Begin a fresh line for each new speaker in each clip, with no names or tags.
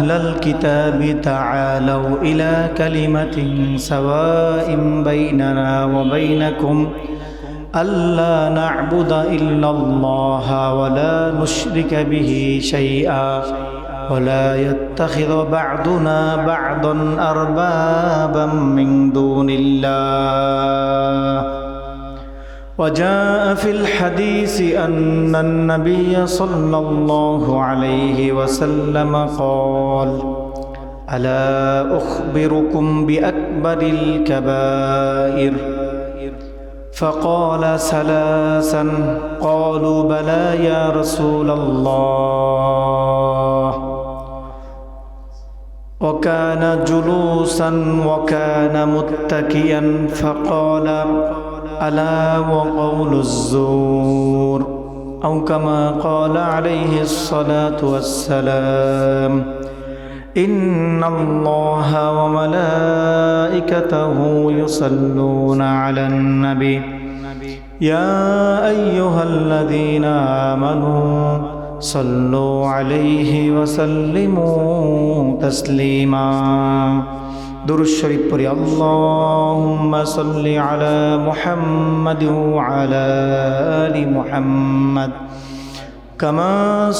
أهل الكتاب تعالوا إلى كلمة سواء بيننا وبينكم ألا نعبد إلا الله ولا نشرك به شيئا ولا يتخذ بعضنا بعضا أربابا من دون الله. وجاء في الحديث أن النبي صلى الله عليه وسلم قال: ألا أخبركم بأكبر الكبائر؟ فقال: ثلاثا. قالوا: بلى يا رسول الله. وكان جلوسا وكان متكئا فقال: ألا وقول الزور، أو كما قال عليه الصلاة والسلام: إن الله وملائكته يصلون على النبي يا أيها الذين آمنوا صلوا عليه وسلموا تسليما. দুরূদ শরীফ পড়ি। আল্লাহুম্মা সাল্লি আলা মুহাম্মাদ ওয়া আলা আলি মুহাম্মাদ কামা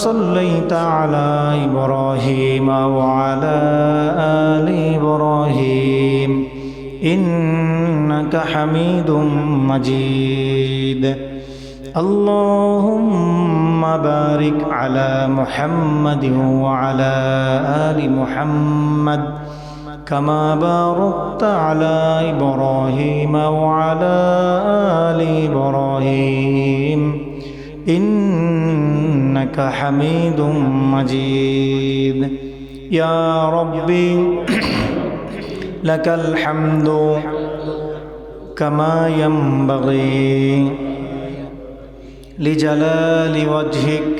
সাল্লাইতা আলা ইব্রাহিম ওয়া আলা আলি ইব্রাহিম ইন্নাকা হামিদুম মাজিদ। আল্লাহুম্মা বারিক আলা মুহাম্মাদ ওয়া আলা আলি মুহাম্মাদ كما باركت على إبراهيم وعلى آل إبراهيم إنك حميد مجيد. يا ربي لك الحمد كما ينبغي لجلال وجهك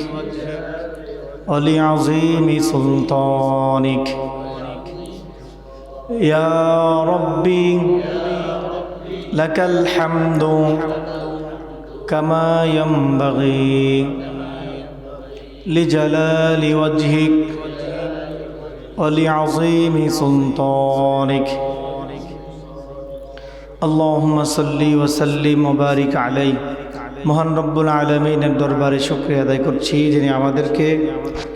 ولعظيم سلطانك. يا ربي لك الحمد كما ينبغي لجلال وجهك ولعظيم سلطانك. اللهم صل وسلم وبارك عليه. মহান রব্বুল আলামিনের দরবারে শুকরিয়া আদায় করছি, যিনি আমাদেরকে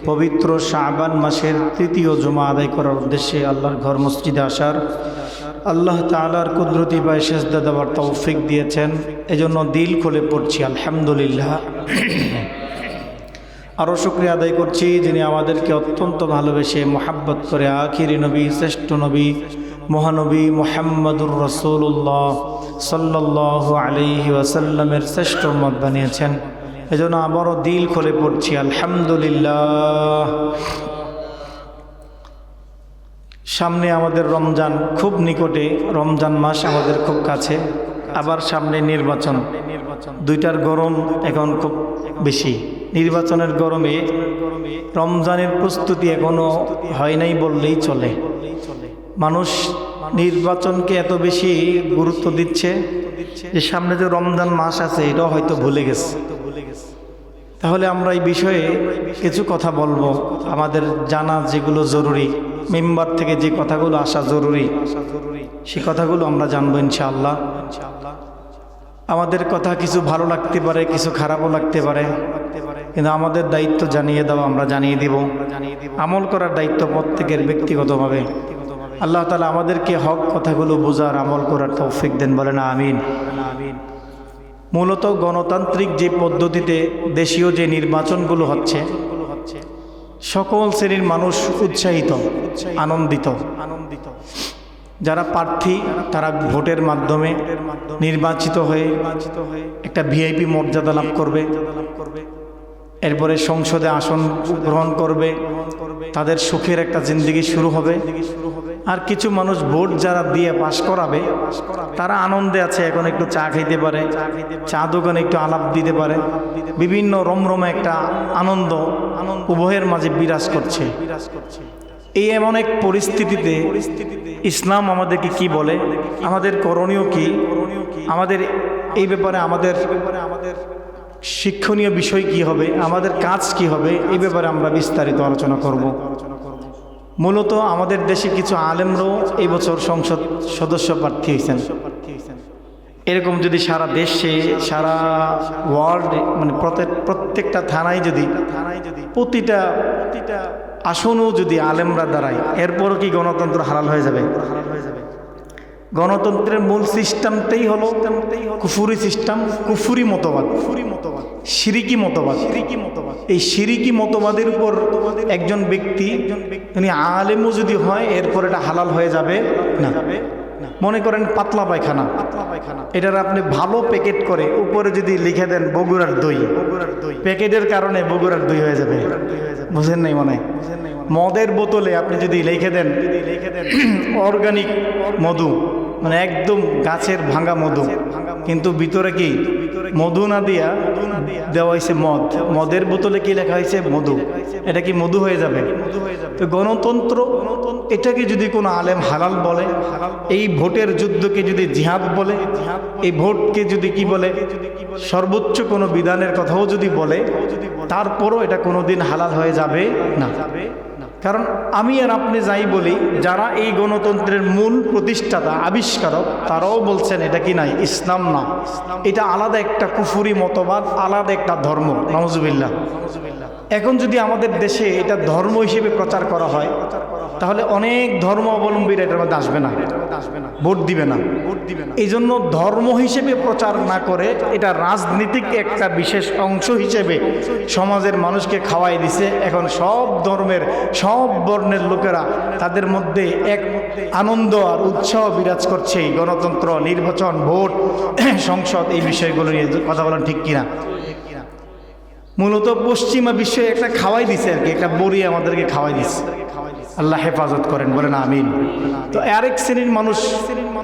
পবিত্র শাবান মাসের তৃতীয় জুমা আদায় করার উদ্দেশ্যে আল্লাহর ঘর মসজিদে আসার, আল্লাহ তাআলার কুদরতি পায়ে সেজদা দেওয়ার তৌফিক দিয়েছেন। এজন্য দিল খুলে পড়ছি আলহামদুলিল্লাহ। আরও শুকরিয়া আদায় করছি, যিনি আমাদেরকে অত্যন্ত ভালোবেসে মোহাব্বত করে আখিরি নবী, শ্রেষ্ঠ নবী, মহানবী মুহাম্মদুর রাসূলুল্লাহ সাল্লাল্লাহু আলাইহি ওয়াসাল্লামের শ্রেষ্ঠ উম্মত বানিয়েছেন। এজন্য আবারও দিল খুলে পড়ছি আলহামদুলিল্লাহ। সামনে আমাদের রমজান খুব নিকটে, রমজান মাস আমাদের খুব কাছে, আবার সামনে নির্বাচন। দুইটার গরম এখন খুব বেশি। নির্বাচনের গরমে রমজানের প্রস্তুতি এখনো হয় নাই বললেই চলে। মানুষ নির্বাচনকে এত বেশি গুরুত্ব দিচ্ছে যে সামনে যে রমজান মাস আছে এটাও হয়তো ভুলে গেছে। তাহলে আমরা এই বিষয়ে কিছু কথা বলবো, আমাদের জানা যেগুলো জরুরি, মেম্বার থেকে যে কথাগুলো আসা জরুরি সে কথাগুলো আমরা জানবো ইনশাআল্লাহ। আমাদের কথা কিছু ভালো লাগতে পারে, কিছু খারাপও লাগতে পারে, কিন্তু আমাদের দায়িত্ব জানিয়ে দেওয়া, আমরা জানিয়ে দিব। আমল করার দায়িত্ব প্রত্যেকের ব্যক্তিগতভাবে। আল্লাহ তাআলা আমাদেরকে হক কথাগুলো বোঝার, আমল করার তৌফিক দেন, বলেন আমিন। মূলত গণতান্ত্রিক যে পদ্ধতিতে দেশীয় যে নির্বাচনগুলো হচ্ছে, সকল শ্রেণীর মানুষ উৎসাহিত, আনন্দিত। যারা প্রার্থী তারা ভোটের মাধ্যমে নির্বাচিত হয়ে একটা ভিআইপি মর্যাদা লাভ করবে, এরপরে সংসদে আসন গ্রহণ করবে, তাদের সুখের একটা জিন্দেগি শুরু হবে। আর কিছু মানুষ ভোট যারা দিয়ে পাশ করাবে তারা আনন্দে আছে, এখন একটু চা খাইতে পারে, চা দোকানে একটু আলাপ দিতে পারে, বিভিন্ন রমরমে একটা আনন্দ উভয়ের মাঝে বিরাজ করছে। এই এমন এক পরিস্থিতিতে ইসলাম আমাদেরকে কি বলে, আমাদের করণীয় কি, আমাদের এই ব্যাপারে আমাদের শিক্ষণীয় বিষয় কি হবে, আমাদের কাজ কি হবে, এই ব্যাপারে আমরা বিস্তারিত আলোচনা করব। মূলত আমাদের দেশে কিছু আলেমরাও এই বছর সংসদ সদস্য প্রার্থী হয়েছেন। এরকম যদি সারা দেশে সারা ওয়ার্ল্ড মানে প্রত্যেকটা থানায় যদি প্রতিটা আসনও যদি আলেমরা দাঁড়ায়, এরপরও কি গণতন্ত্র হালাল হয়ে যাবে? গণতন্ত্রের মূল সিস্টেমটাই হলো কুফুরি সিস্টেম, কুফুরি মতবাদ, শিরিকি মতবাদ। এই শিরিকি মতবাদের উপর একজন ব্যক্তি উনি আলেমও যদি হয়, এরপর এটা হালাল হয়ে যাবে না। মনে করেন পাতলা পায়খানা, এটার আপনি ভালো প্যাকেট করে উপরে যদি লিখে দেন বগুড়ার দই, প্যাকেটের কারণে বগুড়ার দই হয়ে যাবে। বুঝেন নাই মনে? মদের বোতলে আপনি যদি লিখে দেন অর্গানিক মধু, মানে একদম গাছের ভাঙা মধু, কিন্তু ভিতরে কি মধু না দিয়া দেওয়া হয়েছে মদ, মদের বোতলে কি লেখা হয়েছে মধু, এটা কি মধু হয়ে যাবে? তো গণতন্ত্র এটাকে যদি কোনো আলেম হালাল বলে, এই ভোটের যুদ্ধকে যদি জিহাদ বলে, এই ভোটকে যদি কি বলে সর্বোচ্চ কোনো বিধানের কথাও যদি বলে, তারপরও এটা কোনোদিন হালাল হয়ে যাবে না। কারণ আমি আর আপনি যাই বলি, যারা এই গণতন্ত্রের মূল প্রতিষ্ঠাতা আবিষ্কারক, তারাও বলছেন এটা কি নাই, ইসলাম না, এটা আলাদা একটা কুফুরি মতবাদ, আলাদা একটা ধর্ম। নাউজুবিল্লাহ। এখন যদি আমাদের দেশে এটা ধর্ম হিসেবে প্রচার করা হয়, তাহলে অনেক ধর্ম অবলম্বীরা এটার মধ্যে আসবে না, ভোট দিবে না। এই জন্য ধর্ম হিসেবে প্রচার না করে এটা রাজনীতিক একটা বিশেষ অংশ হিসেবে সমাজের মানুষকে খাওয়াই দিছে। এখন সব ধর্মের সব বর্ণের লোকেরা তাদের মধ্যে এক আনন্দ আর উৎসাহ বিরাজ করছে। গণতন্ত্র, নির্বাচন, ভোট, সংসদ, এই বিষয়গুলো নিয়ে কথা বলেন ঠিক কিনা? মূলত পশ্চিমা বিশ্বে একটা খাওয়াই দিছে আর কি, একটা বড়ি আমাদেরকে খাওয়াই দিছে। আল্লাহ হেফাজত করেন, বলেন আমিন। তো আরেক শ্রেণীর মানুষ,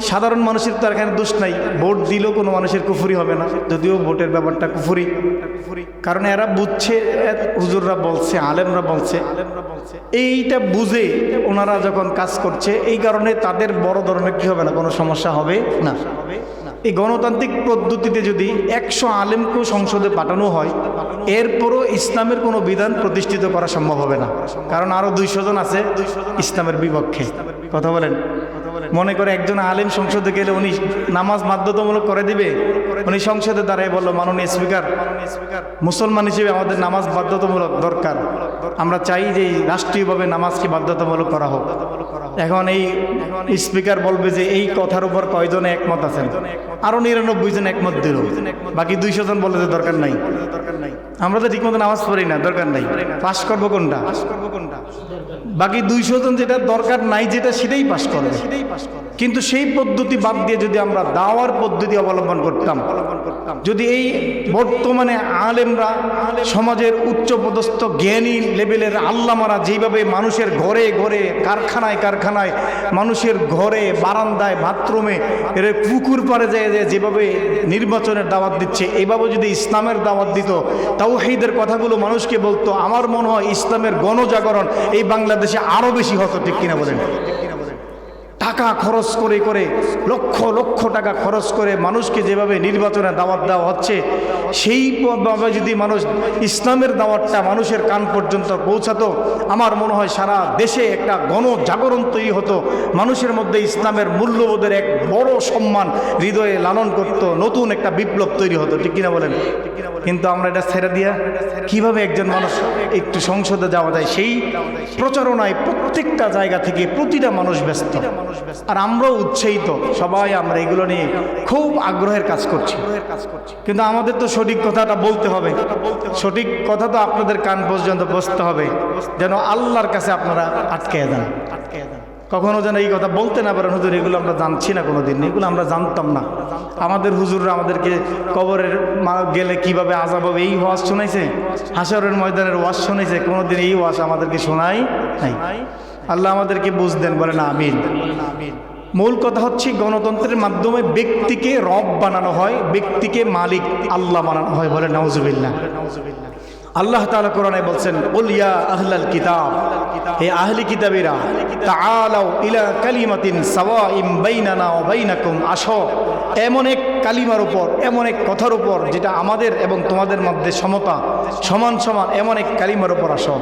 সাধারণ মানুষের তো এখানে দোষ নাই, ভোট দিলেও কোনো মানুষের কুফুরি হবে না, যদিও ভোটের ব্যাপারটা কুফুরি। কারণ এরা বুঝছে, হুজুররা বলছে, আলেমরা বলছে, এইটা বুঝে ওনারা যখন কাজ করছে, এই কারণে তাদের বড় ধরনের কি হবে না, কোনো সমস্যা হবে না। এই গণতান্ত্রিক পদ্ধতিতে যদি 100 আলেমকেও সংসদে পাঠানো হয়, এরপরও ইসলামের কোনো বিধান প্রতিষ্ঠিত করা সম্ভব হবে না। কারণ আরো 200 জন আছে ইসলামের বিপক্ষে। কথা বলেন? মনে করে একজন আলেম সংসদে গেলে উনি নামাজ বাধ্যতামূলক করে দিবে। উনি সংসদে দাঁড়ায় বলল, মাননীয় স্পিকার, মুসলমান হিসেবে আমাদের নামাজ বাধ্যতামূলক দরকার, আমরা চাই যে রাষ্ট্রীয়ভাবে নামাজকে বাধ্যতামূলক করা হোক। এখন এই স্পিকার বলবে যে এই কথার উপর কয়জনে একমত আছেন? আরো 99 জন একমত দিল, বাকি 200 জন বলে যে দরকার নাই, আমরা তো ঠিকমতো নামাজ পড়ি না, দরকার নাই, পাশ করবো কোনটা? বাকি 200 জন যেটা দরকার নাই, যেটা সেটাই পাশ করবে। কিন্তু সেই পদ্ধতি বাদ দিয়ে যদি আমরা দাওয়ার পদ্ধতি অবলম্বন করতাম, যদি এই বর্তমানে আলেমরা সমাজের উচ্চপদস্থ জ্ঞানী লেভেলের আল্লামারা যেভাবে মানুষের ঘরে ঘরে, কারখানায় কারখানায়, মানুষের ঘরে, বারান্দায়, বাথরুমে, এর পুকুর পাড়ে যায় যেভাবে নির্বাচনের দাওয়াত দিচ্ছে, এইভাবে যদি ইসলামের দাওয়াত দিত, তাওহীদের কথাগুলো মানুষকে বলতো, আমার মনে হয় ইসলামের গণজাগরণ এই বাংলাদেশে আরো বেশি হতো। ঠিক কিনা বলেন? টাকা খরচ করে করে, লক্ষ লক্ষ টাকা খরচ করে মানুষকে যেভাবে নির্বাচনের দাওয়াত দেওয়া হচ্ছে, সেইভাবে যদি মানুষ ইসলামের দাওয়াতটা মানুষের কান পর্যন্ত পৌঁছাতো, আমার মনে হয় সারা দেশে একটা গণজাগরণ তৈরি হতো, মানুষের মধ্যে ইসলামের মূল্যবোধের এক বড় সম্মান হৃদয়ে লালন করত, নতুন একটা বিপ্লব তৈরি হতো। ঠিক কিনা বলেন? কিন্তু আমরা এটা ছেড়ে দিয়া কিভাবে একজন মানুষ একটু সংসদে যাওয়া যায়, সেই প্রচারণায় প্রত্যেকটা জায়গা থেকে প্রতিটা মানুষ ব্যস্ত, আর আমরাও উৎসাহিত, সবাই আমরা এগুলো নিয়ে খুব আগ্রহের কাজ করছি। কিন্তু আমাদের তো সঠিক কথাটা বলতে হবে, সঠিক কথা তো আপনাদের কান পর্যন্ত বসতে হবে, যেন আল্লাহর কাছে আপনারা আটকে যান। কখনো যেন এই কথা বলতে না পারেন, হুজুর এগুলো আমরা জানছি না, কোনোদিন এগুলো আমরা জানতাম না। আমাদের হুজুররা আমাদেরকে কবরের গেলে কিভাবে আযাব হবে এই ওয়াজ শোনাইছে, হাশরের ময়দানের ওয়াজ শোনাইছে, কোনোদিন এই ওয়াজ আমাদেরকে শোনাই নাই। আল্লাহ আমাদেরকে বুঝ দেন, বলে না আমিন। মূল কথা হচ্ছে গণতন্ত্রের মাধ্যমে ব্যক্তিকে রব বানানো হয়, ব্যক্তিকে মালিক আল্লাহ বানানো হয়, বলে নাউজুবিল্লাহ। আল্লাহ তাআলা কোরআনে বলছেন, কুল ইয়া আহলাল কিতাব, হে আহলি কিতাবীরা, তাআলাউ ইলা কালিমাতিন সাওয়াইম বাইনানা ওয়া বাইনাকুম, আসো এমন এক কালিমার উপর, এমন এক কথার উপর যেটা আমাদের এবং তোমাদের মধ্যে সমতা, সমান সমান, এমন এক কালিমার উপর আসো।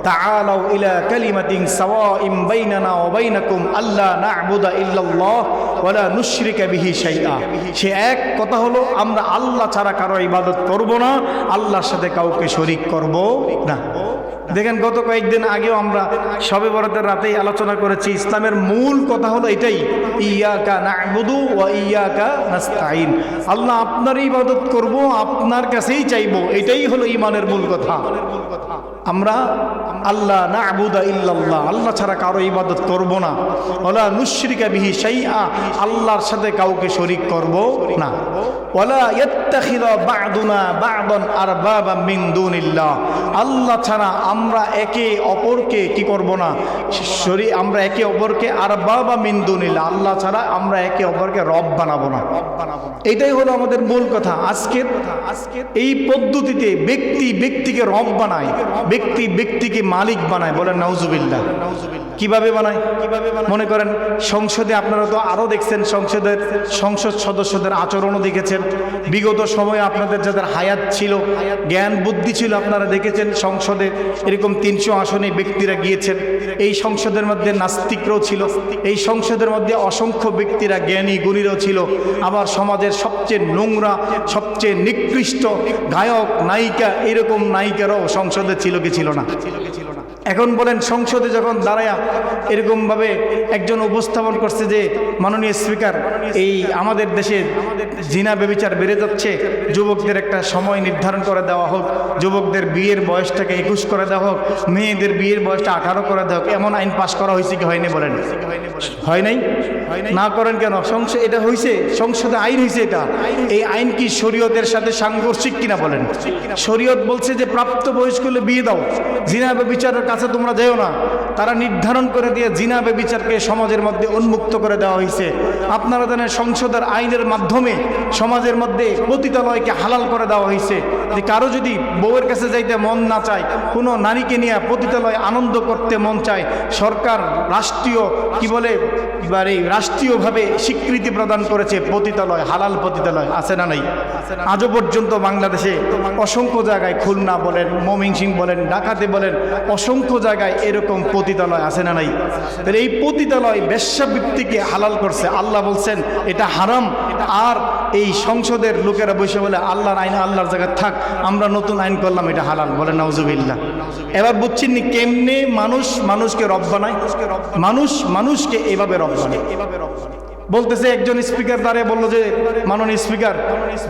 তাআলাউ ইলা কালিমাতিন সাওয়াইম বাইনানা ওয়া বাইনাকুম আল্লা না'বুদা ইল্লাল্লাহ ওয়া লা নুশরিকা বিহি শাইআ। সে এক কথা হলো আমরা আল্লাহ ছাড়া কারো ইবাদত করব না, আল্লাহর সাথে কাউকে শরীক করব না। দেখেন গত কয়েকদিন আগেও আমরা শবে বরাতের রাতেই আলোচনা করেছি, ইসলামের মূল কথা হলো এটাই, ইয়াকা না'বুদু ওয়া ইয়াকা নাস্তাঈন। আল্লাহ আপনারই ইবাদত করব, আপনার কাছেই চাইবো, এটাই হলো ঈমানের মূল কথা। আমরা আল্লাহ না'বুদা ইল্লাল্লাহ, আল্লাহ ছাড়া কারো ইবাদত করব না, ওয়ালা নুশরিকা বিহি শাইআ, আল্লাহর সাথে কাউকে শরীক করব না, ওয়ালা ইয়াত্তাখিযা বা'দুনা বা'দান আরবাবা মিন দুনিল্লাহ, আল্লাহ ছাড়া আমরা একে অপরকে কি করব না, আমরা একে অপরকে আরবাবা মিন দুনিল্লাহ, আল্লাহ ছাড়া আমরা একে অপরকে রব বানাবো না। এটাই হলো আমাদের মূল কথা। আজকের এই পদ্ধতিতে ব্যক্তি ব্যক্তিকে রব বানায়, ব্যক্তি ব্যক্তিকে মালিক বানায়, বলেন নাউজুবিল্লাহ। কিভাবে বানায়? মনে করেন সংসদে, আপনারা তো আরও দেখছেন সংসদ সদস্যদের আচরণও দেখেছেন। বিগত সময়ে আপনাদের যাদের হায়াত ছিল, জ্ঞান বুদ্ধি ছিল, আপনারা দেখেছেন সংসদে এরকম 300 আসনে ব্যক্তিরা গিয়েছেন। এই সংসদের মধ্যে নাস্তিকরাও ছিল, এই সংসদের মধ্যে অসংখ্য ব্যক্তিরা জ্ঞানী গুণীরাও ছিল। আবার সমাজের সবচেয়ে নোংরা, সবচেয়ে নিকৃষ্ট গায়ক নায়িকা, এরকম নায়িকারাও সংসদে ছিল কি ছিল না? এখন বলেন সংসদে যখন দাঁড়ায়া এরকমভাবে একজন উপস্থাপন করছে যে মাননীয় স্পিকার, এই আমাদের দেশে জিনা ব্যভিচার বেড়ে যাচ্ছে, যুবকদের একটা সময় নির্ধারণ করে দেওয়া হোক, যুবকদের বিয়ের বয়সটাকে 21 করে দেওয়া হোক, মেয়েদের বিয়ের বয়সটা 18 করে দেওয়া হোক, এমন আইন পাশ করা হয়েছে কি হয়নি? বলেন হয় নাই? না করেন কেন? এটা হয়েছে, সংসদে আইন হয়েছে। এটা এই আইন কি শরীয়তের সাথে সাংঘর্ষিক কিনা বলেন? শরীয়ত বলছে যে প্রাপ্ত বয়স্ক হলে বিয়ে দাও, জিনা ব্যভিচারের কাছে তোমরা যেও না। তারা নির্ধারণ করে দিয়ে জিনা ব্যভিচারকে সমাজের মধ্যে উন্মুক্ত করে দেওয়া হয়েছে। আপনারা জানেন সংসদের আইনের মাধ্যমে সমাজের মধ্যে পতিতালয়কে হালাল করে দেওয়া হয়েছে, যে কারো যদি বউয়ের কাছে যাইতে মন না চায়, কোনো নারীকে নিয়ে পতিতালয় আনন্দ করতে মন চায়, সরকার রাষ্ট্রীয় কি বলে রাষ্ট্রীয়ভাবে স্বীকৃতি প্রদান করেছে পতিতালয়, হালাল পতিতালয় আছে না নাই? আজও পর্যন্ত বাংলাদেশে অসংখ্য জায়গায়, খুলনা বলেন, ময়মনসিংহ বলেন, ঢাকাতে বলেন, অসংখ্য জায়গায় এরকম পতিতালয় আছে না নাই? তাহলে এই পতিতালয় বেশ্যাবৃত্তিকে হালাল করছে। আল্লাহ বলছেন এটা হারাম, আর এই সংসদের লোকেরা বসে বলে আল্লাহর আইন আল্লাহর জায়গায় থাক, আমরা নতুন আইন করলাম এটা হালাল, বলে নাউজুবিল্লাহ। এবার বুঝছেন নি কেমনে মানুষকে রব বানায়? মানুষকে এভাবে রব বানায়। বলতেছে একজন স্পিকার দাঁড়িয়ে বললো যে মাননীয় স্পিকার,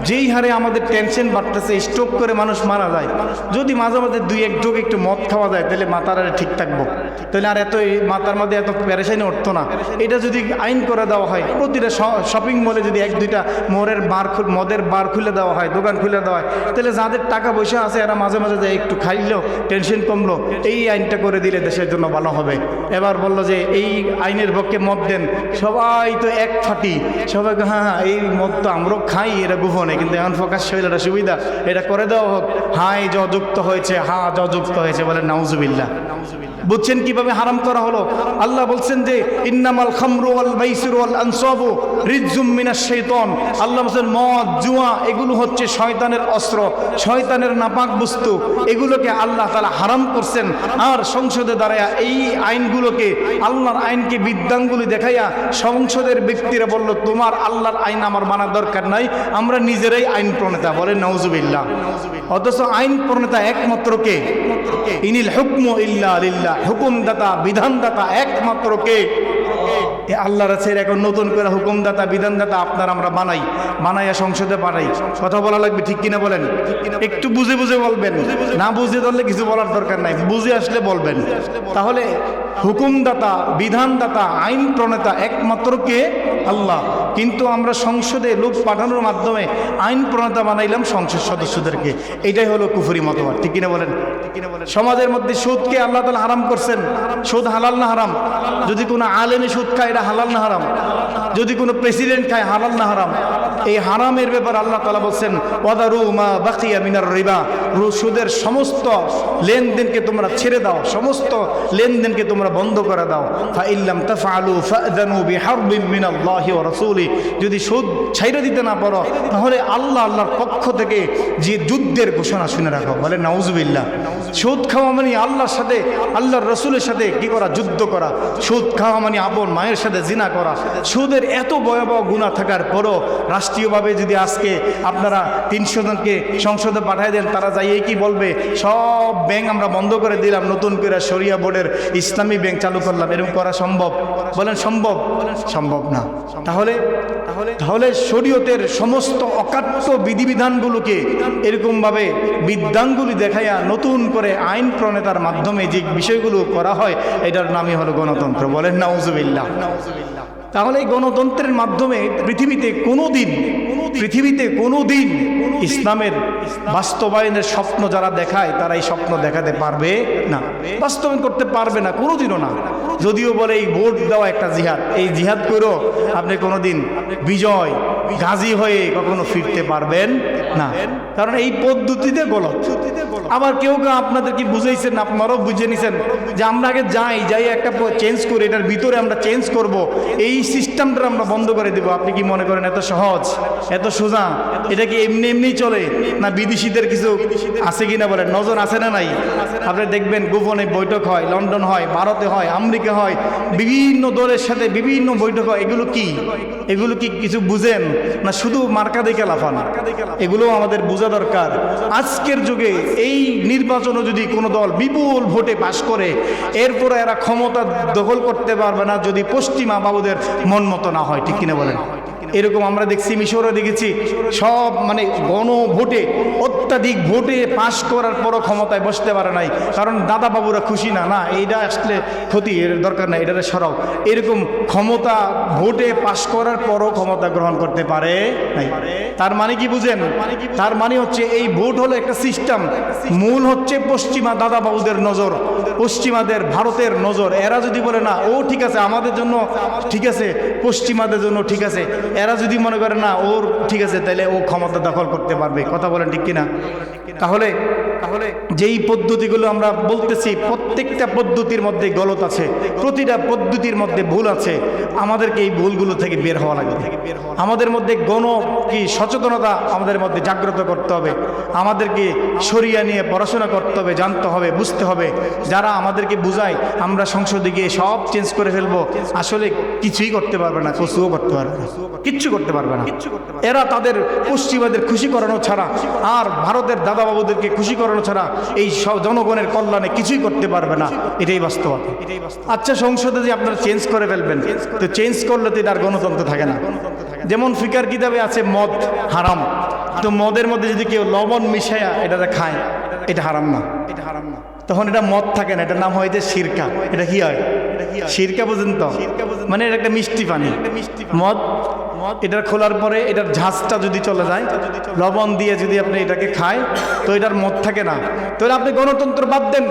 যেই হারে আমাদের টেনশন বাড়তেছে, স্ট্রোক করে মানুষ মারা যায়, যদি মাঝে মাঝে 2-1 ঢোক একটু মদ খাওয়া যায় তাহলে মাথার আর ঠিক থাকবো, তাহলে আর এত মাথার মধ্যে এত পেরেশানি উঠতো না। এটা যদি আইন করে দেওয়া হয়, প্রতিটা শপিং মলে যদি 1-2টা মদের বার খুলে দেওয়া হয়, দোকান খুলে দেওয়া হয়, তাহলে যাদের টাকা পয়সা আছে এরা মাঝে মাঝে যায় একটু খাইলেও টেনশন কমলো। এই আইনটা করে দিলে দেশের জন্য ভালো হবে। এবার বললো যে এই আইনের পক্ষে মত দেন, সবাই তো এক ফাটি, সবাই হ্যাঁ এই মদ তো আমরাও খাই, এটা গোপনে, কিন্তু এখন প্রকাশ হইলে এটা সুবিধা, এটা করে দেওয়া হোক। হাই যুক্ত হয়েছে, যুক্ত হয়েছে, বলে নাউজুবিল্লাহ। বুঝছেন কিভাবে হারাম করা হলো? আল্লাহ বলছেন যে ইন্নামাল খামরু ওয়াল মাইসিরু ওয়াল আনসাবু রিজজুম মিনাশ শাইতান। আল্লাহ বলছেন মদ, জুয়া এগুলো হচ্ছে শয়তানের অস্ত্র, শয়তানের নাপাক বস্তু, এগুলোকে আল্লাহ তাআলা হারাম করছেন। আর সংসদে দাঁড়ায়া এই আইনগুলোকে, আল্লাহর আইনকে বিদ্যাঙ্গুলি দেখাইয়া সংসদের ব্যক্তিরা বলল তোমার আল্লাহর আইন আমার মানার দরকার নাই, আমরা নিজেরাই আইন প্রণেতা, বলে নাউজুবিল্লাহ। অথচ আইন প্রণেতা একমাত্র কে? ইনিল হুকমু ইল্লা লিল্লাহ, হুকুমদাতা বিধানদাতা একমাত্র কে? আল্লাহ রাসূল। এখন নতুন করে হুকুমদাতা বিধানদাতা আপনার আমরা বানাইয়া সংসদে পাঠাই। কথা বলা লাগবে, ঠিক কিনা বলেন? একটু বুঝে বুঝে বলবেন, না বুঝে ধরলে কিছু বলার দরকার নাই, বুঝে আসলে বলবেন। তাহলে হুকুমদাতা বিধানদাতা আইন প্রণেতা একমাত্র কে? আল্লাহ। কিন্তু আমরা সংসদে লোক পাঠানোর মাধ্যমে আইন প্রণেতা বানাইলাম সংসদ সদস্যদেরকে। এটাই হলো কুফরি মতবাদ, ঠিক কিনা বলেন? সমাজের মধ্যে সুদকে আল্লাহ তাআলা হারাম করছেন। সুদ হালাল না হারাম? যদি কোনো আলেমে সুদ খায় এটা হালাল না হারাম? যদি কোনো প্রেসিডেন্ট খায় হালাল না হারাম? এই হারামের ব্যাপার আল্লাহ তাআলা বলছেন ওয়াদারু মা বাকিয়া মিনার রিবা, সুদের সমস্ত লেনদেনকে তোমরা ছেড়ে দাও, সমস্ত লেনদেনকে তোমরা বন্ধ করে দাও। ফা ইল্লাম তাফআলু ফাআযানু বিহারবিন মিনাল্লাহি ওয়া রাসূলি, যদি সুদ ছাইড়ে দিতে না পারো তাহলে আল্লাহর পক্ষ থেকে যে যুদ্ধের ঘোষণা শুনে রাখো। বলে নাউজুবিল্লাহ। সুদ খাওয়া মানে আল্লাহর সাথে, আল্লাহর রাসূলের সাথে কি করা? যুদ্ধ করা। সুদ খাওয়া মানে আপন মায়ের সাথে জিনা করা। সুদের এত ভয়াবহ গুনাহ থাকার পরও রাষ্ট্রীয়ভাবে যদি আজকে আপনারা 300 জনকে সংসদে পাঠিয়ে দেন, তারা যাইয়ে কি বলবে? সব ব্যাংক আমরা বন্ধ করে দিলাম, নতুন করে শরিয়া বোর্ডের ইসলামী ব্যাংক চালু করলাম। এরকম করা সম্ভব? বলেন সম্ভব? সম্ভব না। তাহলে তাহলে শরীয়তের সমস্ত অকাট্য বিধিবিধানগুলোকে এরকমভাবে বিদ্যাঙ্গুলি দেখাইয়া নতুন করে আইন প্রণেতার মাধ্যমে যে বিষয়গুলো করা হয়, এটার নামই হলো গণতন্ত্র। বলেন নাউজুবিল্লাহ। তাহলে এই গণতন্ত্রের মাধ্যমে পৃথিবীতে কোনো দিন ইসলামের বাস্তবায়নের স্বপ্ন যারা দেখায় তারা এই স্বপ্ন দেখাতে পারবে না, বাস্তবায়ন করতে পারবে না, কোনোদিনও না। যদিও বলে এই ভোট দেওয়া একটা জিহাদ, এই জিহাদ করেও আপনি কোনোদিন বিজয় গাজী হয়ে কখনো ফিরতে পারবেন না, কারণ এই পদ্ধতিতে গলত। আবার কেউ আপনাদের কি বুঝাইছেন, আপনারাও বুঝে নিছেন যে আমরা আগে যাই একটা চেঞ্জ করি, এটার ভিতরে আমরা চেঞ্জ করব, এই সিস্টেমটা আমরা বন্ধ করে দেব। আপনি কি মনে করেন এত সহজ, এত সোজা? এটা কি এমনি চলে না বিদেশিদের কিছু আছে কিনা বলেন? নজর আছে না নাই? আপনি দেখবেন গোপনে বৈঠক হয়, লন্ডন হয়, ভারতে হয়, আমেরিকা হয়, বিভিন্ন দলের সাথে বিভিন্ন বৈঠক হয়। এগুলো কি কিছু বুঝেন না শুধু মার্কা দেখে লাফান? এগুলো আমাদের বোঝা দরকার। আজকের যুগে এই নির্বাচনও যদি কোনো দল বিপুল ভোটে পাশ করে, এরপরে এরা ক্ষমতা দখল করতে পারবে না যদি পশ্চিমা বাবুদের মন মতো না হয়। ঠিক কিনা বলেন? এরকম আমরা দেখছি, মিশরে দেখেছি, সব মানে গণভোটে অত্যাধিক ভোটে পাশ করার পরও ক্ষমতায় বসতে পারে নাই, কারণ দাদা বাবুরা খুশি না এইটা আসলে ক্ষতি, এর দরকার নাই, এটা সরাও। এরকম ক্ষমতা ভোটে পাশ করার পরও ক্ষমতা গ্রহণ করতে পারে নাই। তার মানে কি বুঝেন? তার মানে হচ্ছে এই ভোট হলো একটা সিস্টেম। মূল হচ্ছে পশ্চিমা দাদা বাবুদের নজর, পশ্চিমাদের ভারতের নজর। এরা যদি বলে না ও ঠিক আছে, আমাদের জন্য ঠিক আছে, পশ্চিমাদের জন্য ঠিক আছে, এরা যদি মনে করে না ওর ঠিক আছে, তাহলে ও ক্ষমতা দখল করতে পারবে। কথা বলেন ঠিক কিনা? তাহলে যেই পদ্ধতিগুলো আমরা বলতেছি, প্রত্যেকটা পদ্ধতির মধ্যে গলত আছে, প্রতিটা পদ্ধতির মধ্যে ভুল আছে। আমাদেরকে এই ভুলগুলো থেকে বের হওয়া লাগবে। আমাদের মধ্যে সচেতনতা আমাদের মধ্যে জাগ্রত করতে হবে। আমাদেরকে শরিয়া নিয়ে পড়াশোনা করতে হবে, জানতে হবে, বুঝতে হবে। যারা আমাদেরকে বুঝায় আমরা সংসদে গিয়ে সব চেঞ্জ করে ফেলবো, আসলে কিছুই করতে পারবে না, কচুও করতে পারবে না, কিচ্ছু করতে পারবে না। এরা তাদের পশ্চিমাদের খুশি করানো ছাড়া আর ভারতের দাদা বাবুদেরকে খুশি করানো ছাড়া এই জনগণের কল্যাণে কিছুই করতে পারবে না। এটাই বাস্তবতা। আচ্ছা, সংসদে যে আপনারা চেঞ্জ করে ফেলবেন, তো চেঞ্জ করলে তো এটার গণতন্ত্র থাকে না। যেমন ফিকার কিতাবে আছে মদ হারাম, তো মদের মধ্যে যদি কেউ লবণ মিশায়া এটাতে খায়, এটা হারাম না, তখন এটা মদ থাকে না, এটার নাম হয় যে সিরকা। এটা কি হয়? সিরকা বুঝেন তো? মানে এটা একটা মিষ্টি পানি। মদ এটার খোলার পরে এটার ঝাঁজটা যদি চলে যায়, লবণ দিয়ে যদি আপনি এটাকে খায়, তো এটার মদ থাকে না। তাহলে আপনি গণতন্ত্র বাদ দেন,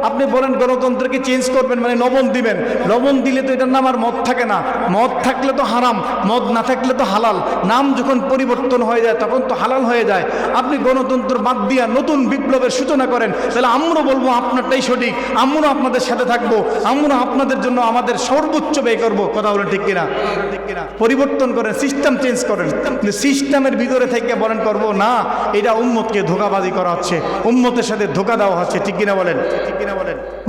আপনি বলেন গণতন্ত্রকে চেঞ্জ করবেন, মানে লবণ দিবেন। লবণ দিলে তো এটার নাম আর মদ থাকে না। মদ থাকলে তো হারাম, মদ না থাকলে তো হালাল। নাম যখন পরিবর্তন হয়ে যায় তখন তো হালাল হয়ে যায়। আপনি গণতন্ত্র বাদ দিয়া নতুন বিপ্লবের সূচনা করেন, তাহলে আমরা বলবো আপনারটাই সঠিক, আমরা আপনাদের সাথে থাকবো, আমরা আপনাদের জন্য আমাদের সর্বোচ্চ ব্যয় করবো। কথা বলেন ঠিক কিনা? পরিবর্তন করেন, সিস্টেম চেঞ্জ করেন। সিস্টেমের ভিতরে থেকে বলেন করবো না, এটা উম্মতকে ধোঁকাবাজি করা হচ্ছে, উম্মতের সাথে ধোঁকা দেওয়া হচ্ছে। ঠিক কিনা বলেন?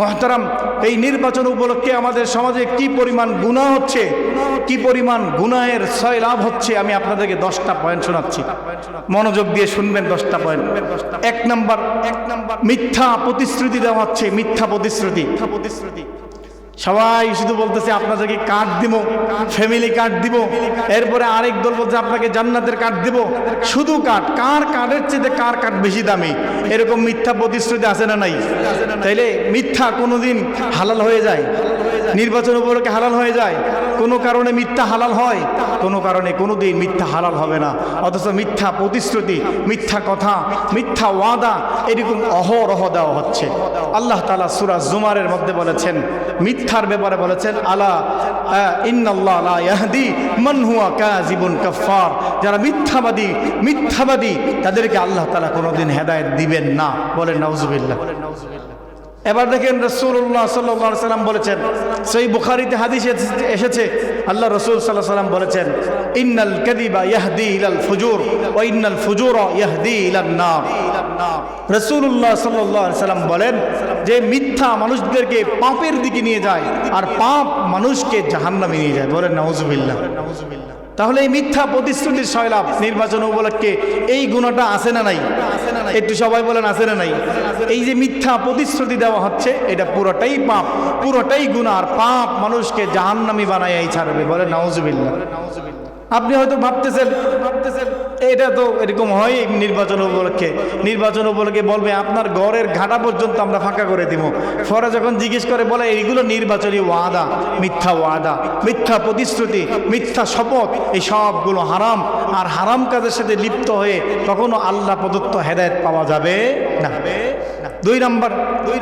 মুহতারাম, এই নির্বাচন উপলক্ষে আমাদের সমাজে কি পরিমাণ গুনাহ হচ্ছে, কি পরিমাণ গুনাহের সয়লাভ হচ্ছে, আমি আপনাদেরকে 10টা পয়েন্ট শোনাচ্ছি, মনোযোগ দিয়ে শুনবেন। 10টা পয়েন্ট। এক নাম্বার, মিথ্যা প্রতিশ্রুতি দেওয়া হচ্ছে। মিথ্যা প্রতিশ্রুতি। সবাই শুধু বলতেছে আপনাদেরকে কার্ড দিব, ফ্যামিলি কার্ড দিব, এরপরে আরেক দল বলছে আপনাকে জান্নাতের কার্ড দিব। শুধু কার্ড, কার কার্ডের চেয়ে কার কার্ড বেশি দামি, এরকম মিথ্যা প্রতিশ্রুতি আছে না নাই? তাইলে মিথ্যা কোনোদিন হালাল হয়ে যায়? নির্বাচন উপলক্ষে হালাল হয়ে যায়? কোনো কারণে মিথ্যা হালাল হয়? কোনো কারণে কোনোদিন মিথ্যা হালাল হবে না। অথচ মিথ্যা প্রতিশ্রুতি, মিথ্যা কথা, মিথ্যা ওয়াদা এরকম অহরহ দেওয়া হচ্ছে। আল্লাহ তাআলা সূরা জুমারের মধ্যে বলেছেন, মিথ্যার ব্যাপারে বলেছেন, আলা ইন্নাল্লাহ লা ইয়াহদি মান হুয়া কাযিবুন কাফফার। যারা মিথ্যাবাদী তাদেরকে আল্লাহ তাআলা কোনোদিন হেদায়েত দিবেন না। বলেন নাউজুবিল্লাহ। এবার দেখেন রাসূলুল্লাহ সাল্লাল্লাহু আলাইহি সাল্লাম বলেছেন, সহিহ বুখারীতে হাদিস এসেছে, আল্লাহ রাসূল সাল্লাল্লাহু আলাইহি সাল্লাম বলেছেন, ইন্নাল কাযিবা ইয়াহদি ইলাল ফুজুর ওয়া ইন্নাল ফুজুরা ইয়াহদি ইলান নার। রাসূলুল্লাহ সাল্লাল্লাহু আলাইহি সাল্লাম বলেন যে মিথ্যা মানুষদেরকে পাপের দিকে নিয়ে যায় আর পাপ মানুষকে জাহান্নামে নিয়ে যায়। বলেন নাউজুবিল্লাহ। তাহলে এই মিথ্যা প্রতিশ্রুতির সয়লাভ নির্বাচন উপলক্ষে এই গুণাটা আছে না নাই? একটু সবাই বলেন আছে না নাই? এই যে মিথ্যা প্রতিশ্রুতি দেওয়া হচ্ছে এটা পুরোটাই পাপ, পুরোটাই গুনাহ, আর পাপ মানুষকে জাহান্নামী বানায় ছাড়বে। বলেন নাউজুবিল্লাহ। আপনি হয়তো ভাবতেছেন এটা তো এরকম হয় নির্বাচন উপলক্ষে বলবে আপনার ঘরের ঘাটা পর্যন্ত আমরা ফাঁকা করে দিব। পরে যখন জিজ্ঞেস করে বলে এইগুলো নির্বাচনী ওয়াদা, মিথ্যা প্রতিশ্রুতি, মিথ্যা শপথ, এই সবগুলো হারাম। আর হারাম কাজের সাথে লিপ্ত হয়ে কখনো আল্লাহ প্রদত্ত হেদায়েত পাওয়া যাবে না। 2 নম্বর,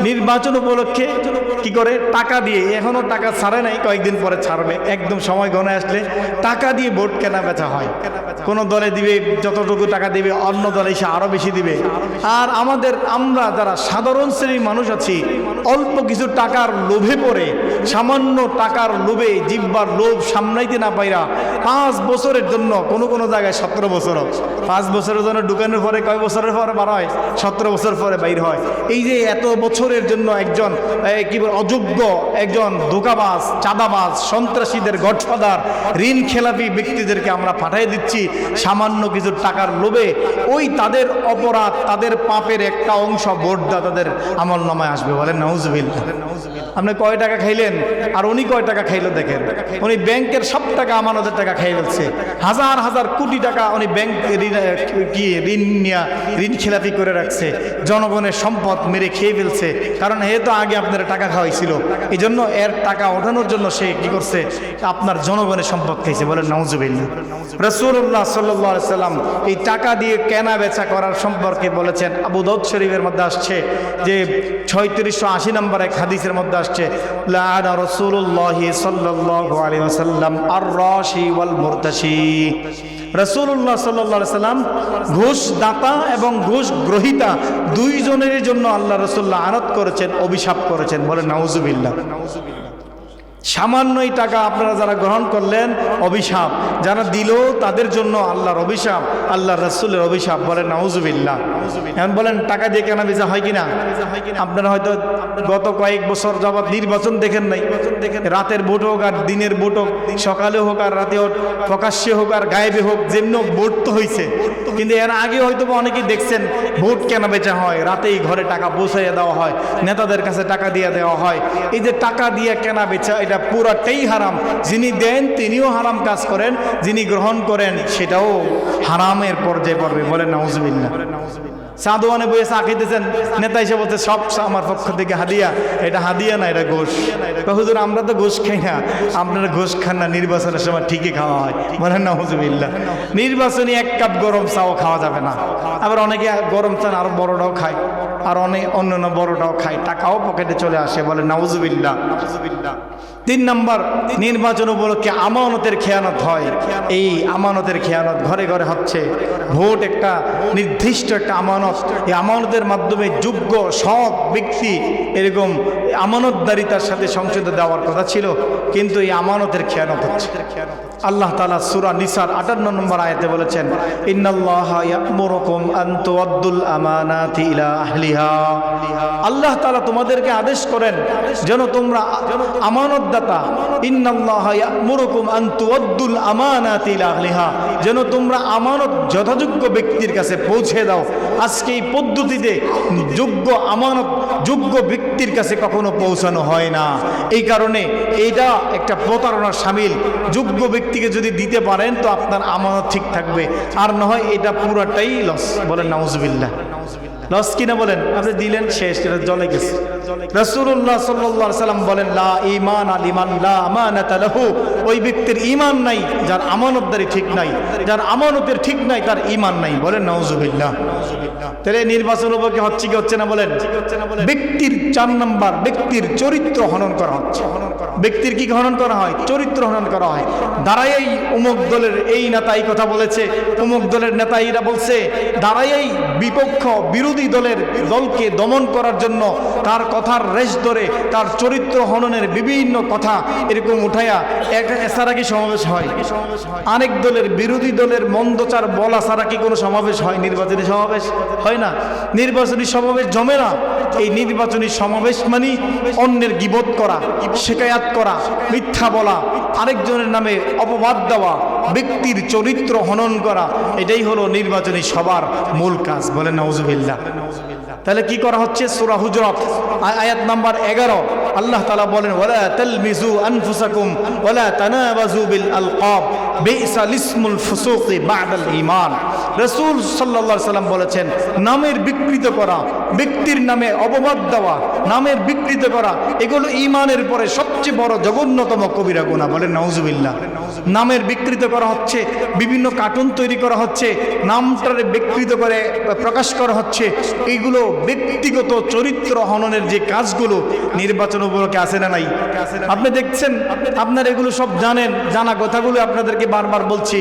নির্বাচন উপলক্ষে কি করে? টাকা দিয়ে, এখনো টাকা ছাড়ে নাই, কয়েকদিন পরে ছাড়বে, একদম সময় গণে আসলে টাকা দিয়ে ভোট কেনা বেচা হয়। কোন দলে দিবে যতটুকু টাকা দিবে, অন্য দলে এসে আরো বেশি দিবে। আর আমরা যারা সাধারণ শ্রেণীর মানুষ আছি, অল্প কিছু টাকার লোভে পড়ে, সামান্য টাকার লোভে, জিহ্বার লোভ সামলাইতে না পাইরা 5 বছরের জন্য, কোনো জায়গায় 17 বছর, 5 বছরের জন্য ঢুকানোর পরে কয় বছরের পরে বার হয়? 17 বছর পরে বাইর হয়। এই যে এত বছরের জন্য একজন কি বলে অযোগ্য, একজন ধোঁকাবাজ, চাঁদাবাজ, সন্ত্রাসীদের গডফাদার, ঋণ খেলাপি ব্যক্তিদেরকে আমরা পাঠিয়ে দিচ্ছি সামান্য কিছু টাকার লোভে। ওই তাদের অপরাধ, তাদের পাপের একটা অংশ ভোটদাতাদের আমল নামায় আসবে। বলেন নাউজুবিল্লাহ। আপনি কয় টাকা খাইলেন আর উনি কয় টাকা খাইলো দেখেন। উনি ব্যাংকের সব টাকা আমানতের টাকা খাই ফেলছে, হাজার হাজার কোটি টাকা উনি ব্যাংক ঋণ খেলাপি করে রাখছে, জনগণের সম্পদ মেরে খেয়ে ফেলছে। কারণ এ তো আগে আপনার টাকা খাওয়াইছিল, এই জন্য এর টাকা ওঠানোর জন্য সে কি করছে? আপনার জনগণের সম্পদ খাইছে। বলেন নাউজুবিল্লাহ। রাসূলুল্লাহ সাল্লাল্লাহু আলাইহি সাল্লাম এই টাকা দিয়ে কেনা বেচা করার সম্পর্কে বলেছেন। আবু দাউদ শরীফের মধ্যে আসছে যে 3680 নম্বর এক হাদিসের মধ্যে আসছে, লাআনা রাসূলুল্লাহ সাল্লাল্লাহু আলাইহি ওয়াসাল্লাম আর-রাশি ওয়াল মুরতাশি। রাসূলুল্লাহ সাল্লাল্লাহু আলাইহি সাল্লাম ঘুষ দাতা এবং ঘুষ গ্রহীতা দুইজনের জন্য আল্লাহ রাসূলুল্লাহ আনত করেছেন, অভিশাপ করেছেন। বলেন নাউজুবিল্লাহ। সামান্যই টাকা আপনারা যারা গ্রহণ করলেন অভিশাপ, যারা দিল তাদের জন্য আল্লাহর অভিশাপ, আল্লাহ রাসূলের অভিশাপ। বলেন নাউজুবিল্লাহ। এখন বলেন টাকা দিয়ে কেনা বেচা হয় কিনা? আপনারা হয়তো গত কয়েক বছর যাবৎ নির্বাচন দেখেন নাই। রাতের ভোট হোক আর দিনের ভোট হোক, সকালে হোক আর রাতে হোক, প্রকাশ্যে হোক আর গায়েবে হোক, যেমন ভোট তো হয়েছে। কিন্তু এর আগে হয়তো অনেকেই দেখছেন ভোট কেনা বেচা হয়, রাতেই ঘরে টাকা পৌঁছাইয়া দেওয়া হয়, নেতাদের কাছে টাকা দিয়ে দেওয়া হয়। এই যে টাকা দিয়ে কেনা বেচা, এটা পুরাটাই হারাম। যিনি দেন তিনিও হারাম কাজ করেন, যিনি গ্রহণ করেন সেটাও হারামের পর্যায়ে পড়বে। বলেন নাউজুবিল্লাহ। সাদওয়ানে বসে চা খেতেছেন, নেতা হিসেবে বলতে সব আমার পক্ষ থেকে হাদিয়া। এটা হাদিয়া না, এটা ঘুষ। হুজুর আমরা তো ঘুষ খাই না। আপনারা ঘুষ খান না, নির্বাচনের সময় ঠিকই খাওয়া হয়। বলেন নাউজুবিল্লাহ। নির্বাচনী 1 কাপ গরম চাও খাওয়া যাবে না। আবার অনেকে গরম চান আরো বড়টাও খায়, আর অন্য বড়টাও খায়, টাকাও পকেটে চলে আসে। বলে নাউজুবিল্লাহ। 3 নম্বর, নির্বাচন উপলক্ষে আমানতের খেয়ানত হয়। এই আমানতের খেয়ানত ঘরে ঘরে হচ্ছে। ভোট একটা নির্দিষ্ট একটা আমানত, এই আমানতের মাধ্যমে যোগ্য সৎ ব্যক্তি এরকম আমানতদারিতার সাথে সংসদে দেওয়ার কথা ছিল, কিন্তু এই আমানতের খেয়ানত হচ্ছে। আল্লাহ তাআলা সূরা নিসার 58 নম্বর আয়াতে বলেছেন, ইন্নাল্লাহা ইয়া'মুরুকুম আন তুআদ্দুল আমানাতি ইলা আহলিহা। আল্লাহ তাআলা তোমাদেরকে আদেশ করেন যেন তোমরা আমানতদাতা, ইন্নাল্লাহা ইয়া'মুরুকুম আন তুআদ্দুল আমানাতি ইলা আহলিহা, যেন তোমরা আমানত যথাযোগ্য ব্যক্তির কাছে পৌঁছে দাও। আজকে এই পদ্ধতিতে যোগ্য আমানত যোগ্য ব্যক্তির কাছে কখনো পৌঁছানো হয় না। এই কারণে এইটা একটা প্রতারণার শামিল। যোগ্য ব্যক্তিকে যদি দিতে পারেন তো আপনার আমানত ঠিক থাকবে, আর না হয় এটা পুরাটাই লস। বলেন নাউজুবিল্লাহ। লস কিনা বলেন? আপনি দিলেন, শেষ, এটা জলে গেছে। রাসূলুল্লাহ সাল্লাল্লাহু আলাইহি সাল্লাম বলেন, লা ঈমান লিমান লা আমানাতা লাহু, ওই ব্যক্তির ঈমান নাই যার আমানতদারি ঠিক নাই, যার আমানতের ঠিক নাই তার ঈমান নাই। বলেন নাউজুবিল্লাহ। তাহলে নির্বাচন উপলক্ষে হচ্ছে কি হচ্ছে না বলেন? ব্যক্তির 4 নাম্বার, ব্যক্তির চরিত্র হনন করা হচ্ছে। ব্যক্তির কি হনন করা হয়? চরিত্র হনন করা হয়। দাঁড়াইয়াই অমুক দলের এই নেতা এই কথা বলেছে, অমুক দলের নেতা এইটা বলছে, দাঁড়াইয়াই বিপক্ষ বিরোধী দলকে দমন করার জন্য তার কথার রেশ ধরে তার চরিত্র হননের বিভিন্ন কথা এরকম উঠাইয়া এছাড়া কি সমাবেশ হয়? আরেক দলের বিরোধী দলের মন্দচার বলা ছাড়া কি কোনো সমাবেশ হয়? নির্বাচনী সমাবেশ হয় না। নির্বাচনী সমাবেশ জমে না। এই নির্বাচনী সমাবেশ মানে অন্যের গীবত করা, শিকায়াত করা, মিথ্যা বলা, আরেকজনের নামে অপবাদ দেওয়া, ব্যক্তির চরিত্র হনন করা, এটাই হলো নির্বাচনী সবার মূল কাজ। বলেন নাউজুবিল্লাহ। তাহলে কি করা হচ্ছে? সূরা হুজুরাত আয়াত নাম্বার 11 আল্লাহ তাআলা বলেন, ওয়ালা তালমিজু আনফুসাকুম ওয়ালা তানাবাজু বিল আলকাব বিসাল ইসমুল ফুসুকি বা'দাল ঈমান। রাসূল সাল্লাল্লাহু আলাইহি সাল্লাম বলেছেন, নামের বিকৃত করা, ব্যক্তির নামে অপবাদ দেওয়া, নামের বিকৃত করা, এগুলো ঈমানের পরে সবচেয়ে বড় জঘন্যতম কবিরা গুনাহ। বলেন নাউজুবিল্লাহ। নামের বিকৃত করা হচ্ছে, বিভিন্ন কার্টুন তৈরি করা হচ্ছে, নামটারে বিকৃত করে প্রকাশ করা হচ্ছে। এইগুলো ব্যক্তিগত চরিত্র হননের যে কাজগুলো নির্বাচন উপলক্ষে আছে না নাই? আপনি দেখছেন, আপনারা এগুলো সব জানেন, জানা কথাগুলো আপনাদেরকে বারবার বলছি।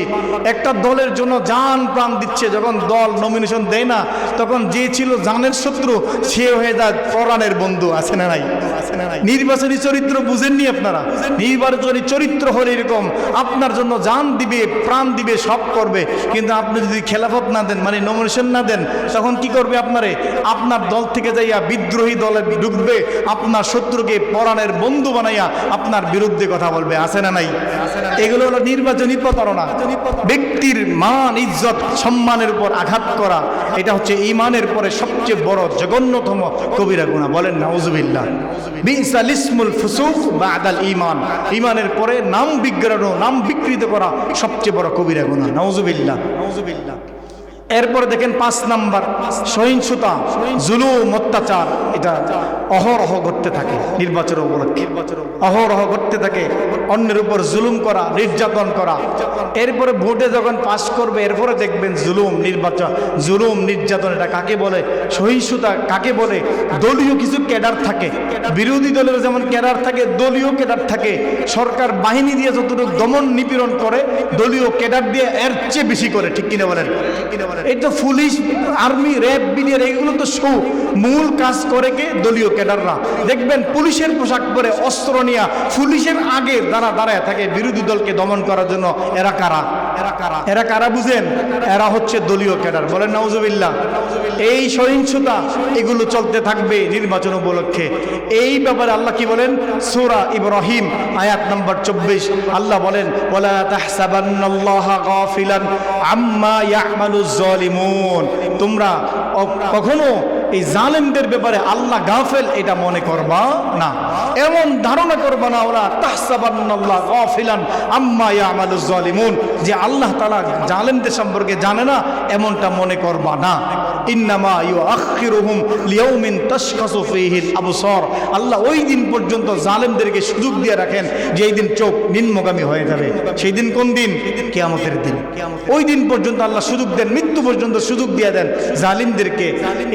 একটা দলের জন্য জান প্রাণ দিচ্ছে, যখন দল নমিনেশন দেয় না তখন যে ছিল জানের শত্রু সে হয়ে যায় পরাণের বন্ধু। আছে না নাই? নির্বাচনী চরিত্র বুঝেননি আপনারা? নির্বাচনী চরিত্র হলে এরকম, আপনার জন্য জান দিবে, প্রাণ দিবে, সব করবে, কিন্তু আপনি যদি খেলাফত না দেন, মানে নমিনেশন না দেন, তখন কি করবে? আপনার দল থেকে যাইয়া বিদ্রোহী দলে ঢুকবে, আপনার শত্রুকে পরাণের বন্ধু বানাইয়া আপনার বিরুদ্ধে কথা বলবে। আছে না নাই? এগুলো হলো নির্বাচনী প্রতারণা। ব্যক্তির মান, ইজ্জত, সম্মানের উপর আঘাত করা, এটা হচ্ছে ঈমানের পরে সবচেয়ে বড় জঘন্যতম কবিরা গুনাহ। বলেন নাউজুবিল্লাহ। বিসাল ইসমুল ফুসুক বা'দাল ঈমান, ঈমানের পরে নাম বিগ্রানো, নাম বিকৃত করা সবচেয়ে বড় কবিরা গুনাহ। নাউজুবিল্লাহ। এরপরে দেখেন 5 নাম্বার, সহিংসতা, জুলুম, অত্যাচার, এটা অহরহ ঘটতে থাকে নির্বাচন উপলক্ষে। অহরহ ঘটতে থাকে, অন্যের উপর জুলুম করা, নির্যাতন করা। এরপরে ভোটে যখন পাস করবে, এরপরে দেখবেন জুলুম, নির্বাচন, জুলুম, নির্যাতন, এটা কাকে বলে? সহিংসতা কাকে বলে? দলীয় কিছু ক্যাডার থাকে, বিরোধী দলের যেমন ক্যাডার থাকে, দলীয় ক্যাডার থাকে। সরকার বাহিনী দিয়ে যতটুকু দমন নিপীড়ন করে, দলীয় ক্যাডার দিয়ে এর চেয়ে বেশি করে। ঠিক কিনা বলেন? এই তো পুলিশ, আর্মি, র্যাব, বিডিআর, এগুলো তো মূল কাজ করে কে? দলীয় ক্যাডাররা। দেখবেন পুলিশের পোশাক পরে, অস্ত্র নিয়ে পুলিশের আগে দাঁড়ায় থাকে বিরোধী দলকে দমন করার জন্য। এরা কারা? এরা কারা বুঝেন? এরা হচ্ছে দলীয় ক্যাডার। বলেন নাউজুবিল্লাহ। এই সহিংসতা এগুলো চলতে থাকবে নির্বাচন উপলক্ষে। এই ব্যাপারে আল্লাহ কি বলেন? সূরা ইব্রাহিম আয়াত নাম্বার 24 আল্লাহ বলেন, ওয়ালা তাহসাবান্নাল্লাহা গাফিলান আম্মা ইয়ামালুজ জালিমুন। তোমরা কখনো এই জালেমদের ব্যাপারে আল্লাহ গাফেল এটা মনে করবা না, এমন ধারণা করবা না। ওরা তাহসাবান্নাল্লাহ গাফিলান আম্মা ইয়ামালুজ জালিমুন, যে আল্লাহ তাআলা জালেমদের সম্পর্কে জানে না, এমনটা মনে করবা না। ইন্নামা ইউআখিরুহুম লিয়াউমিন তাশখাসু ফীহিল আবসার। আল্লাহ ওই দিন পর্যন্ত জালেমদেরকে সুযোগ দিয়ে রাখেন যেই দিন চোখ নিম্নগামী হয়ে যাবে। সেই দিন কোন দিন? কিয়ামতের দিন। ওই দিন পর্যন্ত আল্লাহ সুযোগ দেন, মৃত্যু পর্যন্ত সুযোগ দিয়ে দেন জালিমদেরকে।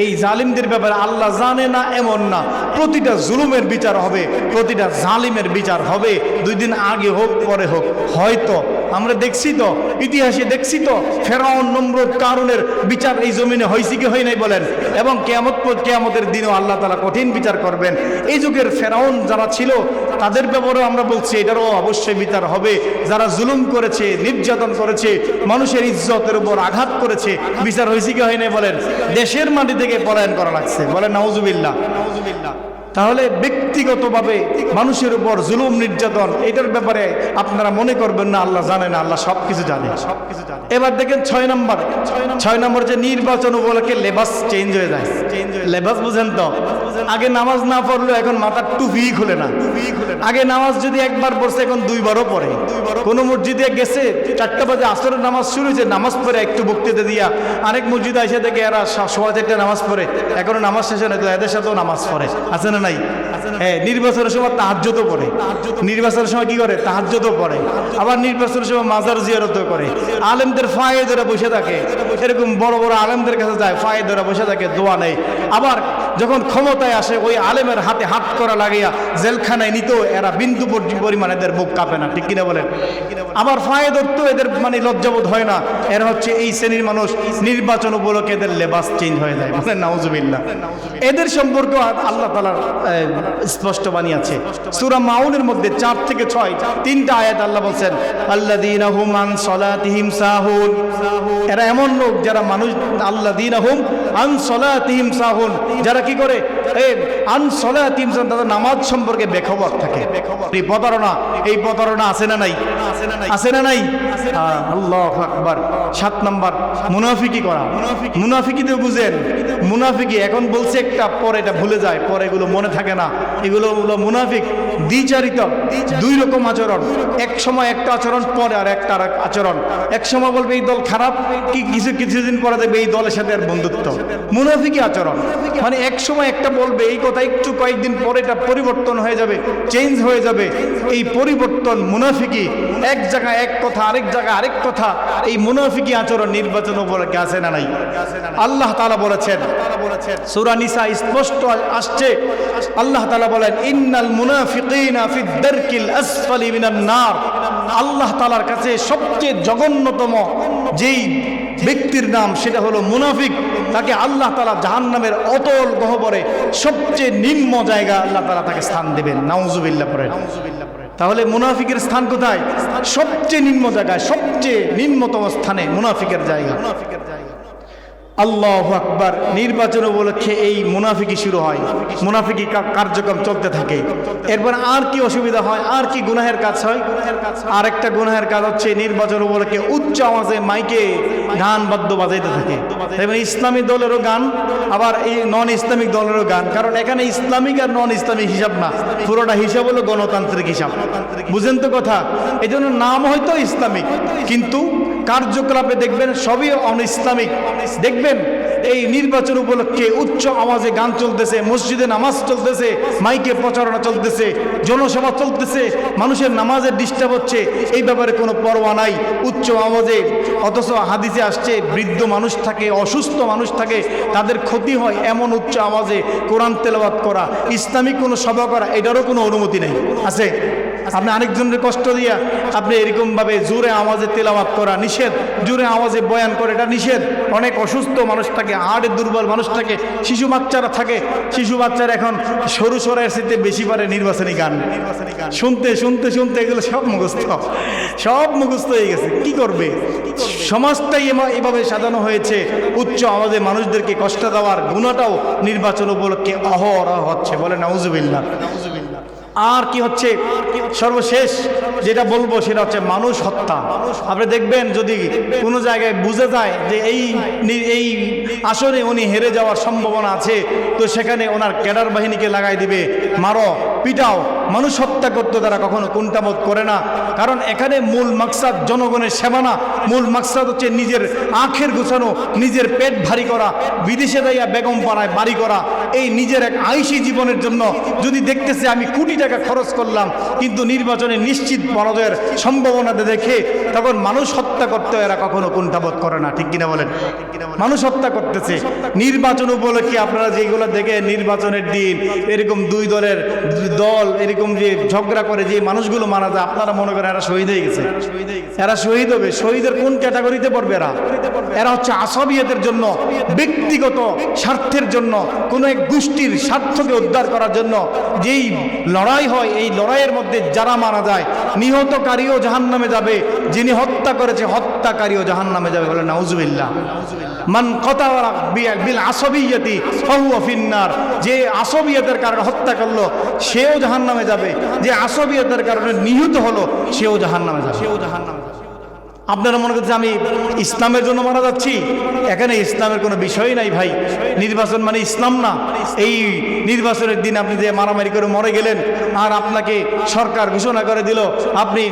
এই জালিমদের ব্যাপারে আল্লাহ জানে না এমন না, প্রতিটা জুলুমের বিচার হবে, প্রতিটা জালিমের বিচার হবে, 2 দিন আগে হোক পরে হোক। হয়তো আমরা দেখছি তো, ইতিহাসে দেখছি তো, ফেরাউন, নমরুদ, কারুনের বিচার এই জমিনে হয়েছে কি হয় নাই বলেন? এবং কিয়ামতের দিনও আল্লাহ তাআলা কঠিন বিচার করবেন। এই যুগের ফেরাউন যারা ছিল তাদের ব্যাপারেও আমরা বলছি এটারও অবশ্যই বিচার হবে। যারা জুলুম করেছে, নির্যাতন করেছে, মানুষের ইজ্জতের উপর আঘাত করেছে, বিচার হয়েছে কি হয় নাই বলেন? দেশের মাটি থেকে পলায়ন করা লাগছে। বলেন নাউজুবিল্লাহ। তাহলে ব্যক্তিগতভাবে মানুষের উপর জুলুম নির্যাতন এটার ব্যাপারে আপনারা মনে করবেন না আল্লাহ জানে না, আল্লাহ সব কিছু জানে। এবার দেখেন 6 নম্বর যে নির্বাচন উপলক্ষে লেবাস চেঞ্জ হয়ে যায়। লেবাস বুঝেন তো? আগে নামাজ না পড়লো এখন মাথার টুপি খুলে না। আগে নামাজ যদি একবার পড়ছে এখন 2 বারও পড়ে। কোন মসজিদে গেছে 4টা বাজে আসরের নামাজ শুরু হয়েছে, নামাজ পড়ে একটু বক্তৃতা দিয়া আরেক মসজিদে এসে দেখে এরা 4:15 নামাজ পড়ে, এখনো নামাজ শেষ হয় না, তো এদের সাথেও নামাজ পড়ে, আছে না নাই? হ্যাঁ, নির্বাচনের সময় তাহাজ্জুদও পড়ে, নির্বাচনের সময় কি করে? তাহাজ্জুদও পড়ে, আবার নির্বাচনের সময় মাজার জিয়ারতও করে। আলেমদের ফায়ে ধরে বসে থাকে, এরকম বড় বড় আলেমদের কাছে যায়, ফায়ে ধরে বসে থাকে, দোয়া নেই। আবার যখন ক্ষমতায় আসে ওই আলেমের হাতে হাত করা লাগিয়া জেলখানায় নিত, এরা বিন্দু পরিমাণ এদের বুক কাঁপে না, ঠিক কিনা বলেন? আবার ফায়ে ধরতো এদের মানে লজ্জাবোধ হয় না। এরা হচ্ছে এই শ্রেণীর মানুষ। নির্বাচন উপলক্ষে এদের লেবাস চেঞ্জ হয়ে যায়, বলেন নাউজুবিল্লাহ। এদের সম্পর্কে আল্লাহ তাআলা স্পষ্ট বানিয়েছে সূরা মাউনের মধ্যে 4 থেকে 6 3টা আয়াত আল্লাহ বলছেন আল্লাযীনা হুম আন সলাতিহিম সাহুন। এরা এমন লোক যারা মানুষ, আল্লাযীনা হুম আন সলাতিহিম সাহুন, যারা কি করে? আন সলাতিহিম সাহুন, তাদের নামাজ সম্পর্কে বেখবর থাকে। এই প্রতারণা আছে না নাই? আছে না নাই? আল্লাহু আকবার। 7 নম্বর মুনাফিকি করা। মুনাফিকি তো বুঝেন, মুনাফিকি এখন বলছে একটা, পরে এটা ভুলে যায়, পরে এগুলো মনে থাকে না। এগুলো হলো মুনাফিক। দ্বিচারিত, 2 রকম আচরণ। এক সময় একটা আচরণ, পরে আর একটা আচরণ। এক সময় বলবে এই দল খারাপ, কিছুদিন পরে দেখবে এই দলের সাথে আর বন্ধুত্ব। মুনাফিকি আচরণ মানে এক সময় একটা বলবে এই কথা, একটু কয়েকদিন পরে এটা পরিবর্তন হয়ে যাবে, চেঞ্জ হয়ে যাবে। এই পরিবর্তন মুনাফিকি। এক জায়গায় এক কথা, আরেক জায়গায় আরেক কথা। এই মুনাফিকি আচরণ নির্বাচন উপলক্ষে আছে না নাই? আল্লাহ তাআলা বলেছেন সূরা নিসা স্পষ্ট আসছে, আল্লাহ তাআলা বলেন ইন্নাল মুনাফিকিনা ফিদ দারকিল আসফালি মিনান নার। আল্লাহ তাআলার কাছে সবচেয়ে জঘন্যতম যেই ব্যক্তির নাম সেটা হলো মুনাফিক। তাকে আল্লাহ তাআলা জাহান্নামের অতল গহ্বরে সবচেয়ে নিম্ন জায়গা আল্লাহ তাআলা তাকে স্থান দেবেন। নাউজুবিল্লাহ পড়েন। তাহলে মুনাফিকের স্থান কোথায়? সবচেয়ে নিম্ন জায়গায়, সবচেয়ে নিম্নতম স্থানে মুনাফিকের জায়গা। আল্লাহু আকবার। নির্বাচন উপলক্ষে এই মুনাফিকি শুরু হয়, মুনাফিকি কার্যক্রম চলতে থাকে। এরপর আর কি অসুবিধা হয়, আর কি গুনাহের কাজ হয়? আর একটা গুনাহের কাজ হচ্ছে নির্বাচন উপলক্ষে উচ্চ আওয়াজে মাইকে গান বাদ্য বাজাইতে থাকে। এবং ইসলামী দলেরও গান, আবার এই নন ইসলামিক দলেরও গান। কারণ এখানে ইসলামিক আর নন ইসলামিক হিসাব না, পুরোটা হিসাব হলো গণতান্ত্রিক হিসাব। বুঝেন তো কথা? এই জন্য নাম হয়তো ইসলামিক, কিন্তু কার্যকলাপে দেখবেন সবই অন ইসলামিক। দেখবেন এই নির্বাচন উপলক্ষে উচ্চ আওয়াজে গান চলতেছে, মসজিদে নামাজ চলতেছে, মাইকে প্রচারণা চলতেছে, জনসভা চলতেছে, মানুষের নামাজের ডিস্টার্ব হচ্ছে, এই ব্যাপারে কোনো পরোয়া নাই। উচ্চ আওয়াজে, অথচ হাদিসে আসছে বৃদ্ধ মানুষ থাকে, অসুস্থ মানুষ থাকে, তাদের ক্ষতি হয় এমন উচ্চ আওয়াজে কোরআন তেলাওয়াত করা, ইসলামিক কোনো সভা করা, এটারও কোনো অনুমতি নেই। আছে? আপনি আরেকজনের কষ্ট দিয়া আপনি এরকমভাবে জোরে আওয়াজে তেলাওয়াত করা নিষেধ, জোরে আওয়াজে বয়ান করে এটা নিষেধ। অনেক অসুস্থ মানুষ থাকে, হাড়ে দুর্বল মানুষ থাকে, শিশু বাচ্চারা থাকে। শিশু বাচ্চারা এখন সরু সরের সাথে বেশি পারে নির্বাচনী গান শুনতে শুনতে শুনতে এগুলো সব মুখস্থ হয়ে গেছে। কি করবে? সমাজটাই এভাবে সাজানো হয়েছে উচ্চ আওয়াজে মানুষদেরকে কষ্ট দেওয়ার গুণাটাও নির্বাচন উপলক্ষে অহরহ হচ্ছে। বলে নাউজুবিল্লাহ। আর কি হচ্ছে? সর্বশেষ যেটা বলবো সেটা হচ্ছে মানুষ হত্যা। আপনি দেখবেন যদি কোনো জায়গায় বুঝে যায় যে এই আসরে উনি হেরে যাওয়ার সম্ভাবনা আছে, তো সেখানে ওনার ক্যাডার বাহিনীকে লাগাই দিবে, মারো পিটাও। মানুষ হত্যা করতে তারা কখনো কুণ্ঠাবোধ করে না। কারণ এখানে মূল মাকসাদ জনগণের সেবা না, মূল মাকসাদ হচ্ছে নিজের আখের গোছানো, নিজের পেট ভারী করা, বিদেশে যাইয়া বেগম পাড়ায় বাড়ি করা, এই নিজের এক আইসি জীবনের জন্য। যদি দেখতেছে আমি কোটি টাকা খরচ করলাম কিন্তু নির্বাচনে নিশ্চিত পরাজয়ের সম্ভাবনা দেখে, তখন মানুষ হত্যা করতে এরা কখনো কুণ্ঠাবোধ করে না। ঠিক কিনা বলেন? মানুষ হত্যা করতেছে নির্বাচন উপলক্ষে। আপনারা যেগুলো দেখে নির্বাচনের দিন এরকম 2 দলের দল এরকম যে ঝগড়া করে যে মানুষগুলো মারা যায়, আপনারা মনে করেন এরা শহীদ হয়ে গেছে। এরা শহীদ হবে। শহীদের কোন ক্যাটাগরিতে পড়বে? এরা হচ্ছে আসাবিয়তের জন্য, ব্যক্তিগত স্বার্থের জন্য, কোনো এক গোষ্ঠীর স্বার্থকে উদ্ধার করার জন্য যেই লড়াই হয়, এই লড়াইয়ের মধ্যে যারা মারা যায়, নিহতকারীও জাহান্নামে যাবে, যিনি হত্যা করেছে হত্যাকারীও জাহান্নামে যাবে। বলে নাউজুবিল্লাহ। মান কতালা বিল আসবিয়্যতি ফাহুয়া ফিন্নার, যে আসবিয়তের কারণে হত্যা করলো সেও জাহান্নামে যাবে, যে আসবিয়তের কারণে নিহত হলো সেও জাহান্নামে যাবে। আপনারা মনে করছেন আমি ইসলামের জন্য মারা যাচ্ছি, এখানে ইসলামের কোনো বিষয় নাই ভাই। নির্বাচন মানে ইসলাম না। এই নির্বাচনের দিন আপনি যে মারামারি করে মরে গেলেন, আর আপনাকে সরকার ঘোষণা করে দিল আপনি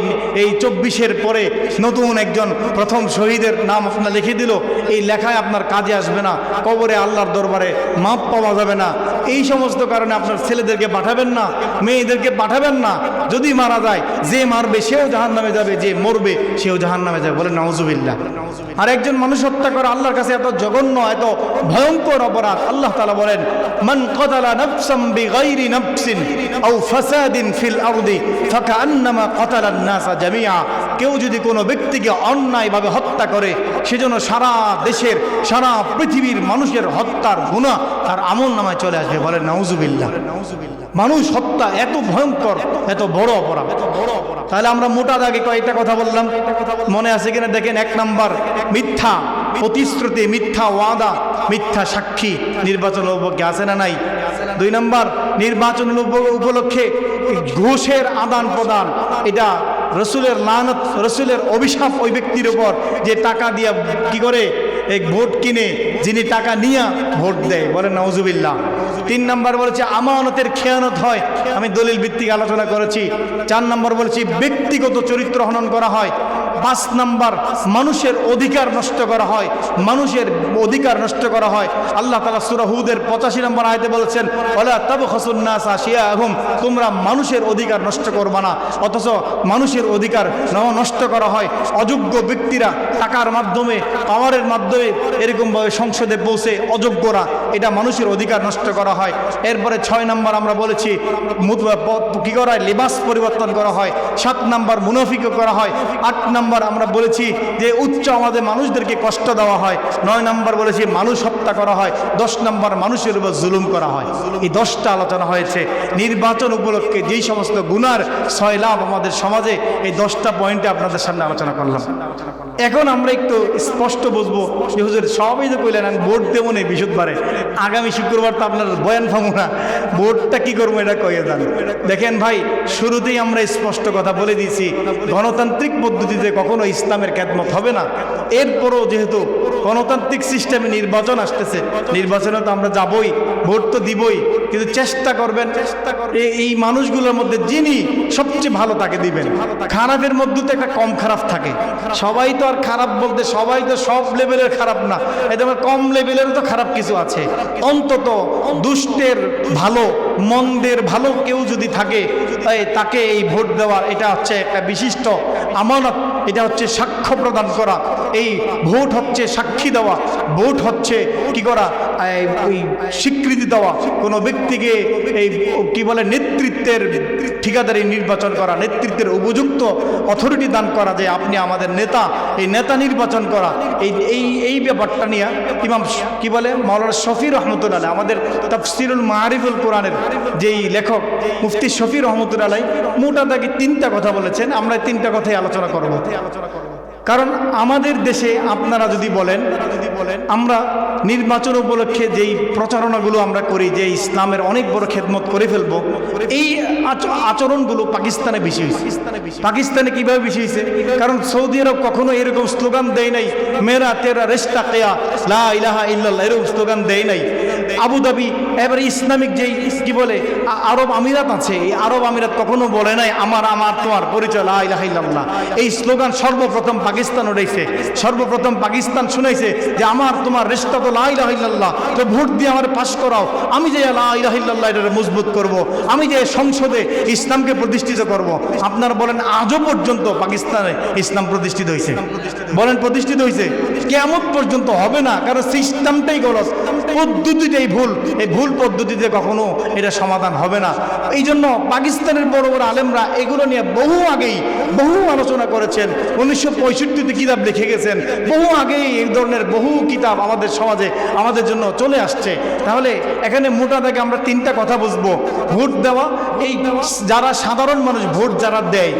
এই 24-এর পরে নতুন একজন প্রথম শহীদের নাম আপনার লিখে দিল, এই লেখায় আপনার কাজে আসবে না, কবরে আল্লাহর দরবারে মাপ পাওয়া যাবে না। এই সমস্ত কারণে আপনার ছেলেদেরকে পাঠাবেন না, মেয়েদেরকে পাঠাবেন না। যদি মারা যায়, যে মারবে সেও জাহান্নামে যাবে, যে মরবে সেও জাহান্নামে যাবে। বলে নাউজুবিল্লাহ। আর একজন মানুষ হত্যা করা আল্লাহর কাছে এত জঘন্য, এত ভয়ঙ্কর অপরাধ। আল্লাহ তাআলা বলেন, মান ক্বাতালা নাফসান বিগাইরি নাফসিন আও ফাসাদিন ফিল আরদি ফাকান্নামা ক্বাতালান নাসা জামিআ। কেউ যদি কোনো ব্যক্তিকে অন্যায়ভাবে হত্যা করে, সেজন্য সারা দেশের, সারা পৃথিবীর মানুষের হত্যার গুনাহ তার আমলনামায় চলে আসবে। বলেন নাউজুবিল্লাহ। মানুষ হত্যা এত ভয়ঙ্কর, এত বড় অপরাধ। তাহলে আমরা মোটা দাগে কয়েকটা কথা বললাম, মনে আছে কিনা দেখেন। 1 নাম্বার, মিথ্যা প্রতিশ্রুতি, মিথ্যা ওয়াদা, মিথ্যা সাক্ষী নির্বাচন উপলক্ষে আছে না নাই? 2 নাম্বার, নির্বাচন উপলক্ষে ঘুষের আদান প্রদান, এটা রসুলের লানত, রসুলের অভিশাপ ওই ব্যক্তির উপর যে টাকা দিয়া কি করে এক ভোট কিনে, যিনি টাকা নিয়ে ভোট দেয়। বলেন নাউজুবিল্লাহ। 3 নাম্বার বলেছে আমানতের খেয়ানত হয়, আমি দলিল ভিত্তিক আলোচনা করেছি। 4 নাম্বার বলেছি ব্যক্তিগত চরিত্র হনন করা হয়। 5 নাম্বার, মানুষের অধিকার নষ্ট করা হয়, মানুষের অধিকার নষ্ট করা হয়। আল্লাহ তাআলা সূরা হুদের 85 নম্বর আয়াতে বলেছেন, ওয়ালা তাবখাসুন নাস আশিয়াহুম, তোমরা মানুষের অধিকার নষ্ট করবা না। অথচ মানুষের অধিকার নষ্ট করা হয়। অযোগ্য ব্যক্তিরা টাকার মাধ্যমে, পাওয়ারের মাধ্যমে এরকমভাবে সংসদে পৌঁছে অযোগ্যরা, এটা মানুষের অধিকার নষ্ট করা হয়। এরপরে 6 নাম্বার আমরা বলেছি কি করা হয়, লিবাস পরিবর্তন করা হয়। 7 নাম্বার মুনাফিকও করা হয়। 8 নাম্বার আমরা বলেছি যে উচ্চ আমাদের মানুষদেরকে কষ্ট দেওয়া হয়। 9 নাম্বার বলেছি মানুষ হত্যা করা হয়। 10 নাম্বার মানুষের উপর জুলুম করা হয়। এই 10টা আলোচনা হয়েছে। নির্বাচন উপলক্ষে যেই সমস্ত গুনার 6 লাভ আমাদের সমাজে, এই 10টা পয়েন্টে আপনাদের সামনে আলোচনা করলাম। এখন আমরা একটু স্পষ্ট বুঝবো যে হুজুর সবাই যে কইলেন আমি ভোট দেবো না বৃহস্পতিবারে, আগামী শুক্রবার তো আপনার বয়ান পাবো না, ভোটটা কি করবো এটা কয়ে যান। দেখেন ভাই, শুরুতেই আমরা স্পষ্ট কথা বলে দিয়েছি, গণতান্ত্রিক পদ্ধতিতে কখনো ইসলামের খেদমত হবে না। এরপরও যেহেতু গণতান্ত্রিক সিস্টেমে নির্বাচন আসতেছে, নির্বাচনে তো আমরা যাবই, ভোট তো দিবই, কিন্তু চেষ্টা করবেন এই মানুষগুলোর মধ্যে যিনি সবচেয়ে ভালো তাকে দিবেন। খারাপের মধ্যে তো একটা কম খারাপ থাকে, সবাই তো আর খারাপ বলতে সবাই তো সব লেভেলের খারাপ না, এটা কম লেভেলেরও তো খারাপ কিছু আছে। অন্তত দুষ্টের ভালো, মন্দের ভালো কেউ যদি থাকে, তাকে এই ভোট দেওয়া, এটা হচ্ছে একটা বিশিষ্ট আমানত, এটা হচ্ছে সাক্ষ্য প্রদান করা। এই ভোট হচ্ছে সাক্ষী দেওয়া, ভোট হচ্ছে কি করা, ওই স্বীকৃতি দেওয়া কোনো ব্যক্তিকে, এই কি বলে নেতৃত্বের ঠিকাদারি নির্বাচন করা, নেতৃত্বের উপযুক্ত অথরিটি দান করা, যে আপনি আমাদের নেতা, এই নেতা নির্বাচন করা। এই ব্যাপারটা নিয়ে ইমাম কি বলে মাওলানা শফি রহমতুল্লাহ, আমাদের তাফসিরুল মারিফুল কোরআনের যেই লেখক মুফতি শফি রহমতুল্লাহ মোটা দাগে 3টা কথা বলেছেন। আমরা 3টা কথাই আলোচনা করব। কারণ আমাদের দেশে আপনারা যদি বলেন, আমরা নির্বাচন উপলক্ষে যেই প্রচারণাগুলো আমরা করি, যে ইসলামের অনেক বড় খেদমত করে ফেলবো, এই আচরণগুলো পাকিস্তানে বেশি হয়েছে। পাকিস্তানে কিভাবে বেশি হয়েছে? কারণ সৌদি আরব কখনো এরকম স্লোগান দেয় নাই, মেরা তেরা রেস্তা কেয়া লা ইলাহা ইল্লাল্লাহ, এরকম স্লোগান দেয় নাই। আবুধাবি, এবারে ইসলামিক যেই কি বলে আরব আমিরাত আছে, এই আরব আমিরাত কখনো বলে নাই আমার তোমার পরিচয় লা ইলাহা ইল্লাল্লাহ। এই স্লোগান সর্বপ্রথম পাকিস্তান উঠাইছে, সর্বপ্রথম পাকিস্তান শুনাইছে যে আমার তোমার রেস্তা তো লা ইলাহা ইল্লাল্লাহ, তো ভোট দিয়ে আমার পাশ করাও, আমি যে লা ইলাহা ইল্লাল্লাহ এটা মজবুত করব, আমি যে সংসদে ইসলামকে প্রতিষ্ঠিত করব। আপনারা বলেন আজও পর্যন্ত পাকিস্তানে ইসলাম প্রতিষ্ঠিত হয়েছে? বলেন প্রতিষ্ঠিত হয়েছে? কিয়ামত পর্যন্ত হবে না, কারণ সিস্টেমটাই গলত, পদ্ধতিটাই ভুল। এই ভুল পদ্ধতিতে কখনো এটা সমাধান হবে না। এই জন্য পাকিস্তানের বড় বড় আলেমরা এগুলো নিয়ে বহু আগেই বহু আলোচনা করেছেন। 1965-তে কিতাব লিখে গেছেন, বহু আগেই এই ধরনের বহু কিতাব আমাদের সমাজে আমাদের জন্য চলে আসছে। তাহলে এখানে মোটা দাগে আমরা 3টা কথা বুঝবো। ভোট দেওয়া, এই যারা সাধারণ মানুষ ভোট যারা দেয়,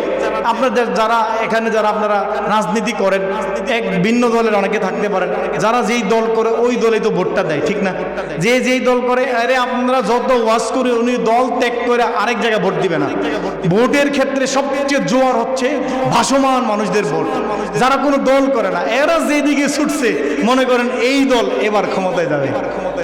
আপনাদের যারা এখানে যারা আপনারা রাজনীতি করেন, এক ভিন্ন দলের অনেকে থাকতে পারেন, যারা যেই দল করে ওই দলেই তো ভোটটা দেয়, ঠিক না? যে যেই দল করে, আরে আপনারা যত ওয়াজ করে উনি দল ত্যাগ করে আরেক জায়গায় ভোট দিবে না। ভোটের ক্ষেত্রে সবচেয়ে জোয়ার হচ্ছে ভাসমান মানুষদের ভোট, যারা কোনো দল করে না। এরা যেদিকে ছুটছে মনে করেন এই দল এবার ক্ষমতায় যাবে।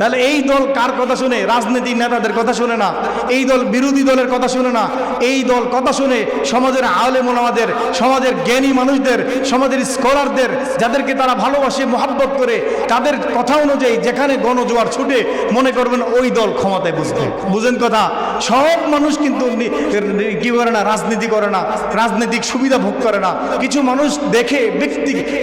তাহলে এই দল কার কথা শুনে? রাজনীতিক নেতাদের কথা শুনে না, এই দল বিরোধী দলের কথা শুনে না, এই দল কথা শুনে সমাজের আলেম ওলামাদের, সমাজের জ্ঞানী মানুষদের, সমাজের স্কলারদের, যাদেরকে তারা ভালোবাসে মোহাব্বত করে, তাদের কথা অনুযায়ী যেখানে গণজোয়ার ছুটে মনে করবেন ওই দল ক্ষমতায় বসবে। বুঝেন কথা? সব মানুষ কিন্তু কি করে না, রাজনীতি করে না, রাজনৈতিক সুবিধা ভোগ করে না। কিছু মানুষ দেখে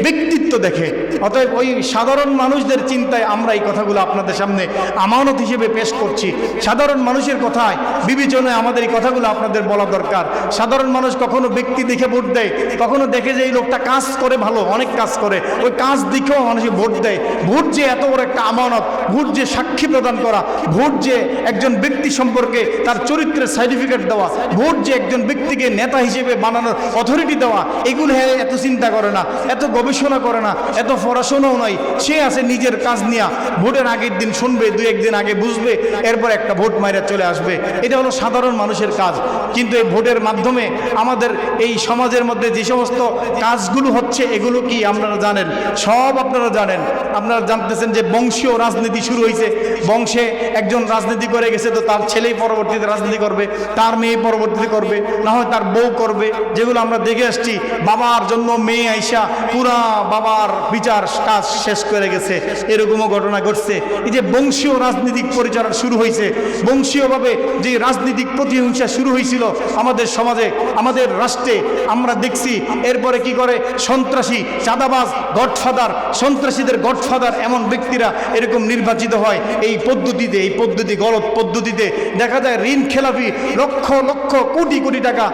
ব্যক্তিত্ব দেখে। অতএব ওই সাধারণ মানুষদের চিন্তায় আমরা এই কথাগুলো আপনাদের সামনে আমানত হিসেবে পেশ করছি। সাধারণ মানুষের কথায় বিবেচনায় আমাদের এই কথাগুলো আপনাদের বলা দরকার। সাধারণ মানুষ কখনো ব্যক্তি দেখে ভোট দেয়, কখনো দেখে যে এই লোকটা কাজ করে ভালো, অনেক কাজ করে, ওই কাজ দেখেও মানুষ ভোট দেয়। ভোট যে এত বড় একটা আমানত, ভোট যে সাক্ষী প্রদান করা, ভোট যে একজন ব্যক্তি সম্পর্কে তার চরিত্রের সার্টিফিকেট দেওয়া, ভোট যে একজন ব্যক্তিকে নেতা হিসেবে বানানোর অথরিটি দেওয়া, এগুলো এত চিন্তা করে না, এত গবেষণা করে না, এত পড়াশোনাও নয়। সে আছে নিজের কাজ নিয়ে, ভোটের আগের দিন শুনবে, দুই একদিন আগে বুঝবে, এরপর একটা ভোট মাইরা চলে আসবে। এটা হলো সাধারণ মানুষের কাজ। কিন্তু এই ভোটের মাধ্যমে আমাদের এই সমাজের মধ্যে যে সমস্ত কাজগুলো হচ্ছে, এগুলো কি আপনারা জানেন? সব আপনারা জানেন। আপনারা জানতেছেন যে বংশীয় রাজনীতি শুরু হয়েছে। বংশে একজন রাজনীতি করে গেছে, তো তার ছেলেই পরবর্তীতে রাজনীতি করবে, তার মেয়ে পরবর্তীতে করবে, না হয় তার বউ করবে। যেগুলো আমরা দেখে আসছি, বাবার জন্য মেয়ে আইসা পুরা বাবার বিচার কাজ শেষ করে গেছে, এরকমও ঘটনা ঘটছে। এই যে বংশীয় রাজনীতিক পরিচালনা শুরু হয়েছে, বংশীয়ভাবে যে রাজনীতিক প্রতিহিংসা শুরু হয়েছিল আমাদের সমাজে, আমাদের রাষ্ট্রে, আমরা দেখছি। এরপরে কি করে সন্ত্রাসী, চাঁদাবাজ, গডফাদার, সন্ত্রাসীদের গডফাদার এমন ব্যক্তিরা এরকম নির্বাচিত হয় এই পদ্ধতিতে। এই পদ্ধতি গলত পদ্ধতিতে দেখা যায় ঋণ খেলাপি, লক্ষ লক্ষ কোটি কোটি টাকা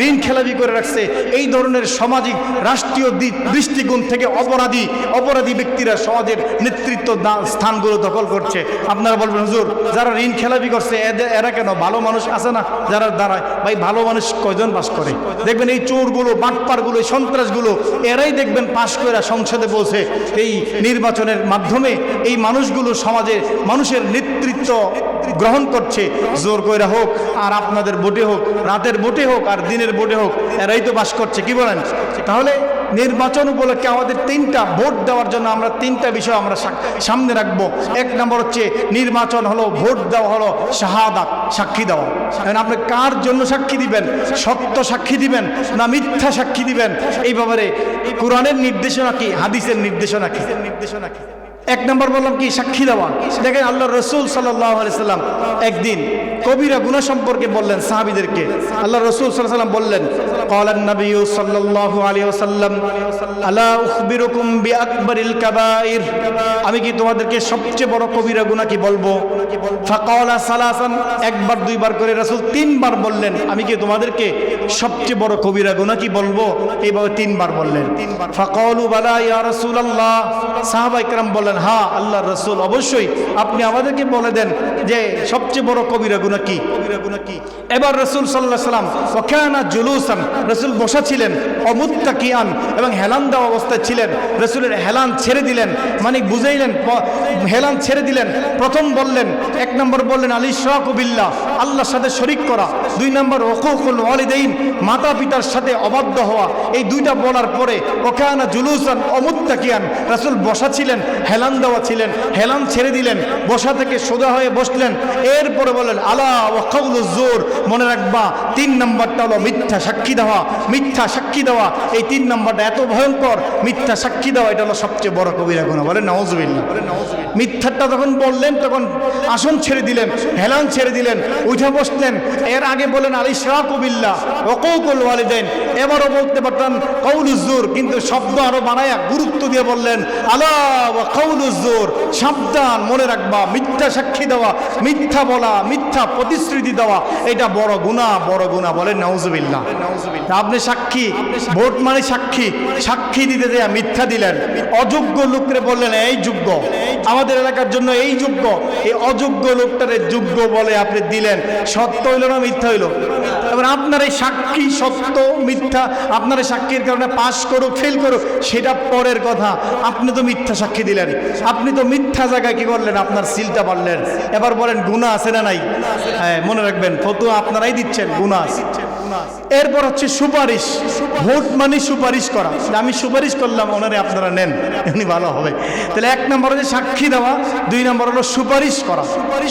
ঋণ খেলাপি করে রাখছে। এই ধরনের সামাজিক রাষ্ট্রীয় দৃষ্টিকোণ থেকে অপরাধী ব্যক্তিরা সমাজের নেতৃত্ব স্থানগুলো দখল করছে। আপনারা বলবেন হুজুর যারা ঋণ খেলাপি করছে এরা কেন? ভালো মানুষ আছে না যারা দাঁড়ায়? ভাই ভালো মানুষ কয়জন পাস করে? দেখবেন এই চোরগুলো, বাটপারগুলো, সন্ত্রাসগুলো, এরাই দেখবেন পাশ করে সংসদে বসে। এই নির্বাচনের মাধ্যমে এই মানুষগুলো সমাজে মানুষের নেতৃত্ব গ্রহণ করছে, জোর কইরা হোক আর আপনাদের ভোটে হোক, রাতের ভোটে হোক আর দিনের ভোটে হোক, এরাই তো বাস করছে। কি বলেন? তাহলে নির্বাচন উপলক্ষে আমাদের তিনটা ভোট দেওয়ার জন্য আমরা তিনটা বিষয় আমরা সামনে রাখবো। এক নম্বর হচ্ছে নির্বাচন হলো, ভোট দেওয়া হলো শাহাদাত, সাক্ষী দেওয়া। এখন আপনি কার জন্য সাক্ষী দিবেন? সত্য সাক্ষী দিবেন না মিথ্যা সাক্ষী দিবেন? এই ব্যাপারে কোরআনের নির্দেশনা কি, হাদিসের নির্দেশনা কি? এক নম্বর বললাম কি, সাক্ষী দেওয়া। দেখেন আল্লাহ রসুল সাল্লাল্লাহু আলাইহি সাল্লাম একদিন কবিরা গুনাহ সম্পর্কে বললেন সাহাবীদেরকে। আল্লাহ রসুল সাল্লাল্লাহু আলাইহি সাল্লাম বললেন, ক্বালান নবী সাল্লাল্লাহু আলাইহি ওয়াসাল্লাম আলা উখবিরুকুম বিআকবারিল কাবাইর, আমি কি তোমাদেরকে সবচেয়ে বড় কবিরা গুনাহ কি বলবো? ফাকালা সালাসান, একবার দুইবার করে রাসূল তিনবার বললেন, আমি কি তোমাদেরকে সবচেয়ে বড় কবিরা গুনাহ কি বলবো? এইভাবে তিনবার বললেন। ফাকালু বালা ইয়া রাসূলুল্লাহ, সাহাবায়ে কেরাম বললেন, হ্যাঁ আল্লাহর রাসূল, অবশ্যই আপনি আমাদেরকে বলে দেন যে সবচেয়ে বড় কবিরা গুনাহ কি। এবার রাসূল সাল্লাল্লাহু আলাইহি সাল্লাম ওয়াকানা জুলুসান, রাসূল বসা ছিলেন, অমুত্তাকিয়ান, এবং হেলান দেওয়া অবস্থায় ছিলেন। রাসূলের হেলান ছেড়ে দিলেন, মানে বুঝাইলেন, হেলান ছেড়ে দিলেন। প্রথম বললেন, এক নম্বর বললেন আল ইশরাকু বিল্লাহ, আল্লাহর সাথে শরীক করা। দুই নম্বর উকুকুল ওয়ালিদাইন, মাতা পিতার সাথে অবাধ্য হওয়া। এই দুইটা বলার পরে ওয়াকানা জুলুসান অমুত্তাকিয়ান, রাসূল বসা ছিলেন, হেলান দেওয়া ছিলেন, হেলান ছেড়ে দিলেন, বসা থেকে সোজা হয়ে বসলেন। এরপরে বলেন আলা ওয়া কাউলুজ জুর, মনে রাখবা তিন নম্বরটা হলো মিথ্যা সাক্ষী দেওয়া। মিথ্যা সাক্ষী দেওয়া, এই তিন নম্বরটা এত ভয়ঙ্কর। মিথ্যা সাক্ষী দেওয়া এটা হলো সবচেয়ে বড় কবিরা গুনাহ। বলেন নাউযুবিল্লাহ। মিথ্যাটা যখন বললেন তখন আসন ছেড়ে দিলেন, হেলান ছেড়ে দিলেন, উঠে বসলেন। এর আগে বলেন আল ইশরাকু বিল্লাহ উকুকুল ওয়ালিদাইন, এবারও বলতে পারতেন কাউলুজ জুর, কিন্তু শব্দ আরো বানায়া গুরুত্ব দিয়ে বললেন আলা ওয়া কাউলুজ জুর, সাবধান, মনে রাখবা মিথ্যা সাক্ষী দেওয়া, মিথ্যা বলা, মিথ্যা প্রতিশ্রুতি দেওয়া, এটা বড় গুনাহ, বড় গুনাহ, বলেন নাউজুবিল্লাহ। আপনি সাক্ষী, ভোট মানে সাক্ষী, সাক্ষী দিতে দেয়া মিথ্যা দিলেন, অযোগ্য লোকরে বললেন এই যোগ্য, আমাদের এলাকার জন্য এই যোগ্য, এই অযোগ্য লোকটারে যোগ্য বলে আপনি দিলেন, সত্য হইল না মিথ্যা হইল? এবার আপনার এই সাক্ষী সত্য মিথ্যা, আপনার এই সাক্ষীর কারণে পাস করুক ফেল করুক সেটা পরের কথা, আপনি তো মিথ্যা সাক্ষী দিলেন, আপনি তো মিথ্যা জায়গায় কি করলেন, আপনার সিলটা পারলেন। এবার বলেন গুনাহ আছে না নাই? হ্যাঁ, মনে রাখবেন ফতোয়া আপনারাই দিচ্ছেন, গুনাহ আছে। এরপর হচ্ছে সুপারিশ। ভোট মানে সুপারিশ করা, আমি সুপারিশ করলাম ওনারে আপনারা নেন, এমনি ভালো হবে। তাহলে এক নম্বর হচ্ছে সাক্ষী দেওয়া, দুই নম্বর হলো সুপারিশ করা।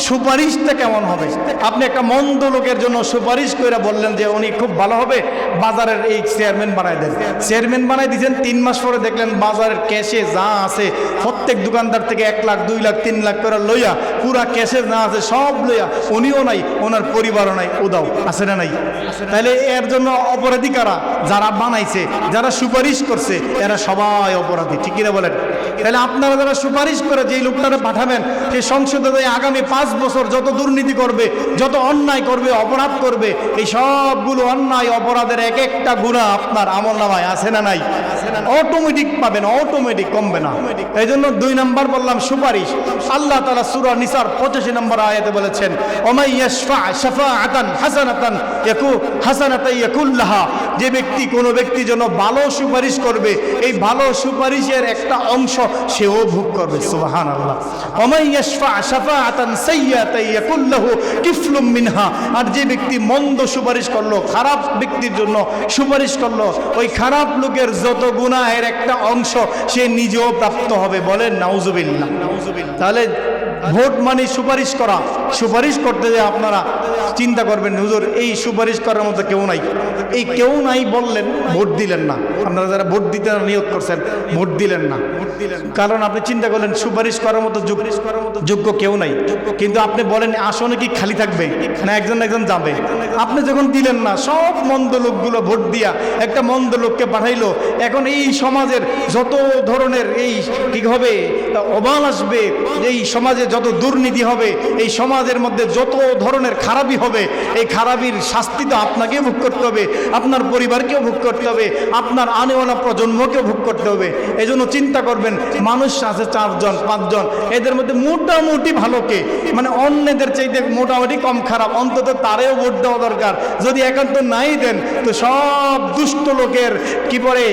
সুপারিশটা কেমন হবে? আপনি একটা মন্দ লোকের জন্য সুপারিশ করে বললেন যে উনি খুব ভালো হবে, বাজারের এই চেয়ারম্যান বানাই দেন। চেয়ারম্যান বানাই দিয়েছেন, 3 মাস পরে দেখলেন বাজারের ক্যাশে যা আছে প্রত্যেক দোকানদার থেকে 1 লাখ 2 লাখ 3 লাখ করে লইয়া পুরা ক্যাশে যা আছে সব লইয়া, উনিও নাই, ওনার পরিবারও নাই, উদাও আছে না নাই? তাহলে এর জন্য অপরাধী কারা? যারা বানাইছে, যারা সুপারিশ করছে, এরা সবাই অপরাধী, ঠিক কিনা বলেন? তাহলে আপনারা যারা সুপারিশ করে যেই লোকটারে পাঠাবেন, সেই সংসদে আগামী 5 বছর যত দুর্নীতি করবে, যত অন্যায় করবে, অপরাধ করবে, এই সবগুলো অন্যায় অপরাধের এক একটা গুনাহ আপনার আমলনামায় আছে না নাই? অটোমেটিক পাবেন, অটোমেটিক কমবে না। এই জন্য 2 নাম্বার বললাম সুপারিশ। আল্লাহ তাআলা সূরা নিসার 85 নম্বর আয়াতে বলেছেন, ওমাই ইয়াশফা শাফাআতান হাসানাতান ইয়াকুল্লাহা, যে ব্যক্তি কোনো ব্যক্তির জন্য ভালো সুপারিশ করবে, এই ভালো সুপারিশের একটা অংশ সেও ভোগ করবে। সুবহানাল্লাহ। ওমাই ইয়াশফা শাফাআতান সাইয়্যাতান ইয়াকুল্লাহু কিফলুম মিনহা, আর যে ব্যক্তি মন্দ সুপারিশ করলো, খারাপ ব্যক্তির জন্য সুপারিশ করলো, ওই খারাপ লোকের যত গুনাহের একটা অংশ সে নিজেও প্রাপ্ত হবে। বলেন নাউজুবিল্লাহ। তাহলে ভোট মানে সুপারিশ করা। সুপারিশ করতে যে আপনারা চিন্তা করবেন, হুজুর এই সুপারিশ করার মতো কেউ নাই, এই কেউ নাই বললেন, ভোট দিলেন না। আপনারা যারা ভোট দিতে নিয়ত করছেন, ভোট দিলেন না, কারণ আপনি চিন্তা করলেন সুপারিশ করার মতো যোগ্য কেউ নাই। কিন্তু আপনি বলেন আসনে কি খালি থাকবে না একজন একজন যাবে? আপনি যখন দিলেন না, সব মন্দ লোকগুলো ভোট দিয়া একটা মন্দ লোককে পাঠাইলো। এখন এই সমাজের যত ধরনের এই কি হবে অবাল আসবে, এই সমাজে যত দুর্নীতি হবে, এই সমাজের মধ্যে যত ধরনের খারাপি হবে, এই খারাপির শাস্তি তো আপনাকেও ভোগ করতে হবে, আপনার পরিবারকেও ভোগ করতে হবে, আপনার আনেওয়ালা প্রজন্মকেও ভোগ করতে হবে। এই জন্য চিন্তা করবেন, মানুষ আছে 4 জন 5 জন, এদের মধ্যে মোটামুটি ভালোকে, মানে অন্যদের চাইতে মোটামুটি কম খারাপ, অন্তত তারেও ভোট দেওয়া দরকার। যদি একান্ত নাই দেন তো সব দুষ্ট লোকের কি পরে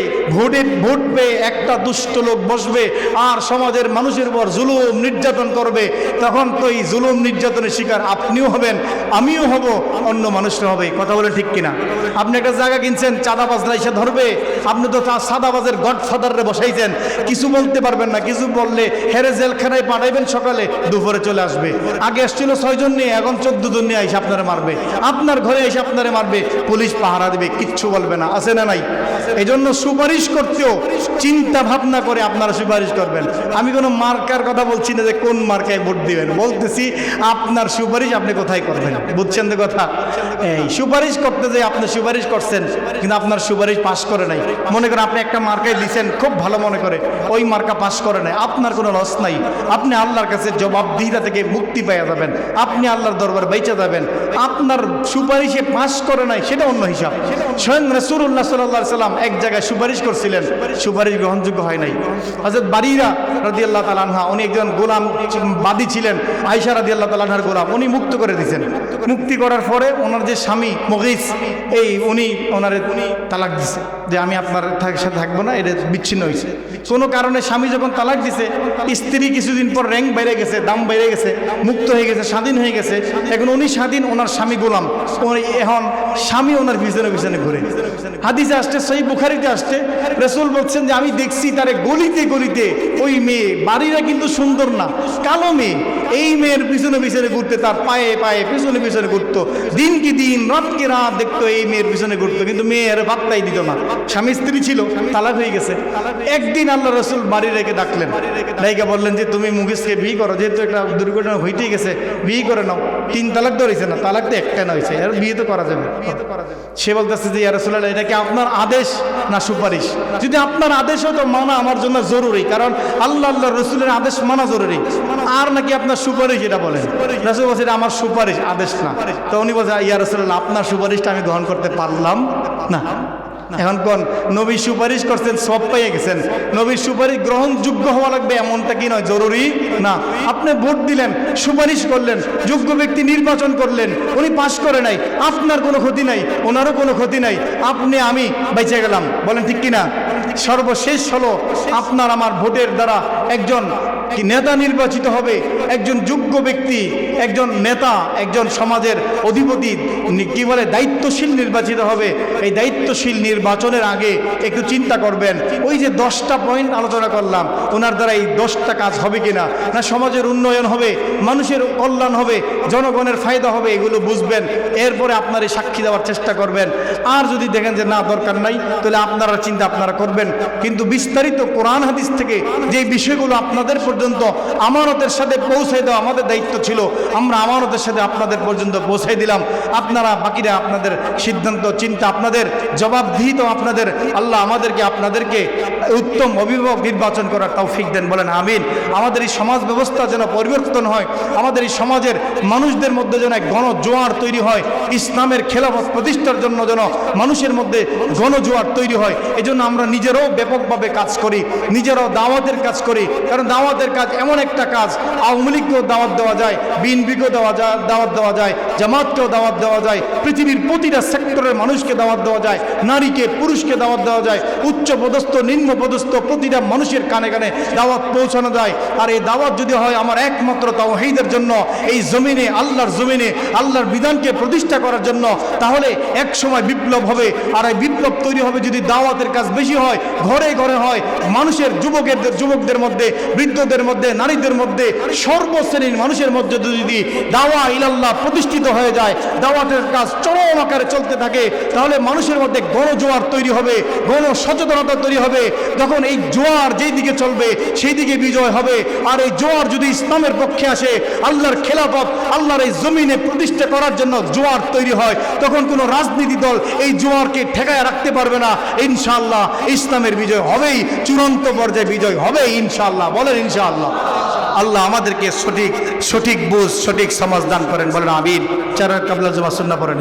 ভোট পেয়ে একটা দুষ্ট লোক বসবে আর সমাজের মানুষের উপর জুলুম নির্যাতন করবে। তখন তো এই জুলুম নির্যাতনের শিকার আপনিও হবেন, আমিও হব, অন্য মানুষরা হবে। কথা বলে ঠিক কিনা? আপনি একটা জায়গা কিনছেন, চাঁদাবাজরা এসে ধরবে, আপনি তো চাঁদাবাজের গডফাদারে বসাইছেন, কিছু বলতে পারবেন না। কিছু বললে হেরে জেলখানায় পাঠাইবেন, সকালে দুপুরে চলে আসবে। আগে আসছিল 6 জন নিয়ে, এখন 14 জন নিয়ে এসে আপনারা মারবে, আপনার ঘরে এসে আপনারা মারবে, পুলিশ পাহারা দিবে, কিচ্ছু বলবে না। আছে না নাই? এই জন্য সুপারিশ করতেও চিন্তা ভাবনা করে আপনারা সুপারিশ করবেন। আমি কোনো মার্কার কথা বলছি না যে কোন মার্কায় ভোট দিবেন, বলতেছি আপনার সুপারিশ আপনি কোথায় করবেন। বুঝছেন তো কথা? এই সুপারিশ করতে যে আপনি সুপারিশ করছেন, কিন্তু আপনার সুপারিশ পাস করে নাই। মনে করেন আপনি একটা মার্কায় দিচ্ছেন, খুব ভালো মনে করে, ওই মার্কা পাস করে নাই, আপনার কোনো লস নাই। আপনি আল্লাহর কাছে জবাবদিহিতা থেকে মুক্তি পেয়ে যাবেন, আপনি আল্লাহর দরবার বেঁচে যাবেন। আপনার সুপারিশে পাস করে নাই সেটা অন্য হিসাব। স্বয়ং রাসূলুল্লাহ সাল্লাল্লাহু আলাইহি সাল্লাম এক জায়গায় সুপারিশ করছিলেন, সুপারিশ গ্রহণযোগ্য হয় নাই। হযরত বারিরা রাদিয়াল্লাহু তাআলা আনহা, উনি একজন গোলাম বাদী ছিলেন, আয়েশা রাদিয়াল্লাহু তাআলা আনহার গোলাম, উনি মুক্ত করে দিয়েছেন। মুক্তি করার পরে ওনার যে স্বামী মুগীস, উনি ওনারে তালাক দিছে যে আমি আপনার সাথে থাকবো না, এটা বিচ্ছিন্ন হয়েছে। কোনো কারণে স্বামী যখন তালাক দিছে, স্ত্রী কিছুদিন পর র্যাঙ্ক বেড়ে গেছে, দাম বেড়ে গেছে, মুক্ত হয়ে গেছে, স্বাধীন হয়ে গেছে। এখন উনি স্বাধীন, ওনার স্বামী গোলাম। এখন স্বামী ওনার পিছনে পিছনে ঘুরে। হাদিসে আসছে, সহিহ বুখারীতে আসছে, রাসূল বলছেন যে আমি দেখছি তারে গলিতে গলিতে, ওই মেয়ে, বাড়িরা কিন্তু সুন্দর না, কালো মেয়ে, এই মেয়ের পিছনে পিছনে ঘুরতে, তার পায়ে পায়ে পিছনে পিছনে ঘুরতো, দিন কি দিন রাত কি রাত দেখতো, এই মেয়ের পিছনে ঘুরতো, কিন্তু মেয়ের ভাবটাই দিত না। স্বামী স্ত্রী ছিল, তালাক হয়ে গেছে। একদিন আল্লাহ রাসূল বাড়ি রেখে ডাকলেন, ডাইকা বললেন যে তুমি মুগীসকে বিয়ে করো, যেহেতু একটা দুর্ঘটনা হইতেই গেছে, বিয়ে করে নাও। 3 তালাক ধরেছে না, তালাক তো একটা না হয়েছে, আর বিয়ে তো করা যাবে। সে বলতেছে যে ইয়া রাসূলুল্লাহ, এটা কি আপনার আদেশ না সুপারিশ? যদি আপনার আদেশ হতো মানা আমার জন্য জরুরি, কারণ আল্লাহ আল্লাহ রসুলের আদেশ মানা জরুরি। কার নাকি আপনার সুপারিশ এটা বলেন। রাসূল বলছে এটা আমার সুপারিশ, আদেশ না। তো উনি বলছে ইয়া রাসূলুল্লাহ আপনার সুপারিশটা আমি গ্রহণ করতে পারলাম না। এখন কোন নবী সুপারিশ করছেন সব পেয়ে গেছেন, নবীর সুপারিশ গ্রহণযোগ্য হওয়া লাগবে এমনটা কি নয়, জরুরি না। আপনি ভোট দিলেন, সুপারিশ করলেন, যোগ্য ব্যক্তি নির্বাচন করলেন, উনি পাশ করে নাই, আপনার কোনো ক্ষতি নাই, ওনারও কোনো ক্ষতি নাই, আপনি আমি বেঁচে গেলাম, বলেন ঠিক কিনা? সর্বশেষ হলো আপনার আমার ভোটের দ্বারা একজন কি নেতা নির্বাচিত হবে, একজন যোগ্য ব্যক্তি, একজন নেতা, একজন সমাজের অধিপতি কি বলে দায়িত্বশীল নির্বাচিত হবে। এই দায়িত্বশীল নির্বাচনের আগে একটু চিন্তা করবেন, ওই যে 10টা পয়েন্ট আলোচনা করলাম, ওনার দ্বারা এই 10টা কাজ হবে কিনা, না সমাজের উন্নয়ন হবে, মানুষের কল্যাণ হবে, জনগণের ফায়দা হবে, এগুলো বুঝবেন। এরপরে আপনার এই সাক্ষী দেওয়ার চেষ্টা করবেন। আর যদি দেখেন যে না দরকার নাই, তাহলে আপনারা চিন্তা আপনারা করবেন। কিন্তু বিস্তারিত কোরআন হাদিস থেকে যে বিষয়গুলো আপনাদের পর্যন্ত আমানতের সাথে পৌঁছে দেওয়া আমাদের দায়িত্ব ছিল, আমরা আমানতের সাথে আপনাদের পর্যন্ত পৌঁছে দিলাম। আপনারা বাকিরা আপনাদের সিদ্ধান্ত চিন্তা, আপনাদের জবাবদিহিত আপনাদের। আল্লাহ আমাদেরকে আপনাদেরকে উত্তম অভিভাবক নির্বাচন করার তৌফিক দেন, বলেন আমিন। আমাদের এই সমাজ ব্যবস্থা যেন পরিবর্তন হয়, আমাদের এই সমাজের মানুষদের মধ্যে যেন এক গণজোয়ার তৈরি হয়, ইসলামের খেলাফত প্রতিষ্ঠার জন্য যেন মানুষের মধ্যে গণজোয়ার তৈরি হয়। এজন্য আমরা নিজেরাও ব্যাপকভাবে কাজ করি, নিজেরাও দাওয়াতের কাজ করি। কারণ দাওয়াতের কাজ এমন একটা কাজ, আওয়ামী লীগকেও দাওয়াত দেওয়া যায়, বিএনপিকেও দাওয়াত দেওয়া যায়, জামাতকেও দাওয়াত দেওয়া যায়, পৃথিবীর প্রতিটা সেক্টরের মানুষকে দাওয়াত দেওয়া যায়, নারীকে পুরুষকে দাওয়াত দেওয়া যায়, উচ্চ পদস্থ নিম্ন পদস্থ প্রতিটা মানুষের কানে কানে দাওয়াত পৌঁছানো যায়। আর এই দাওয়াত যদি হয় আমার একমাত্র তাওহীদের জন্য, এই জমিনে আল্লাহর জমিনে আল্লাহর বিধানকে প্রতিষ্ঠা করার জন্য, তাহলে এক সময় বিপ্লব হবে। আর এই বিপ্লব তৈরি হবে যদি দাওয়াতের কাজ বেশি হয়, ঘরে ঘরে হয়, মানুষের যুবকদের মধ্যে, বৃদ্ধদের মধ্যে, নারীদের মধ্যে, সর্বশ্রেণীর মানুষের মধ্যে যদি দাওয়া ইলাল্লাহ প্রতিষ্ঠিত হয়ে যায়, দাওয়াতের কাজ চরম আকারে চলতে থাকে, তাহলে মানুষের মধ্যে গণজোয়ার তৈরি হবে, গণ সচেতনতা তৈরি হবে। তখন এই জোয়ার যেই দিকে চলবে সেই দিকে বিজয় হবে। আর এই জোয়ার যদি ইসলামের পক্ষে আসে, আল্লাহর খেলাফত আল্লাহর এই জমিনে প্রতিষ্ঠা করার জন্য জোয়ার তৈরি হয়, তখন কোনো রাজনীতি দল এই জোয়ারকে ঠেকায় রাখতে পারবে না। ইনশাআল্লাহ ইসলামের বিজয় হবেই, চূড়ান্ত পর্যায়ে বিজয় হবে ইনশাআল্লাহ, বলেন ইনশাআল্লাহ। আল্লাহ আমাদেরকে সঠিক বুঝ, সঠিক সমাজ দান করেন, বলেন আমিন। চার কাবলা জমা সুন্নাহ পড়েন।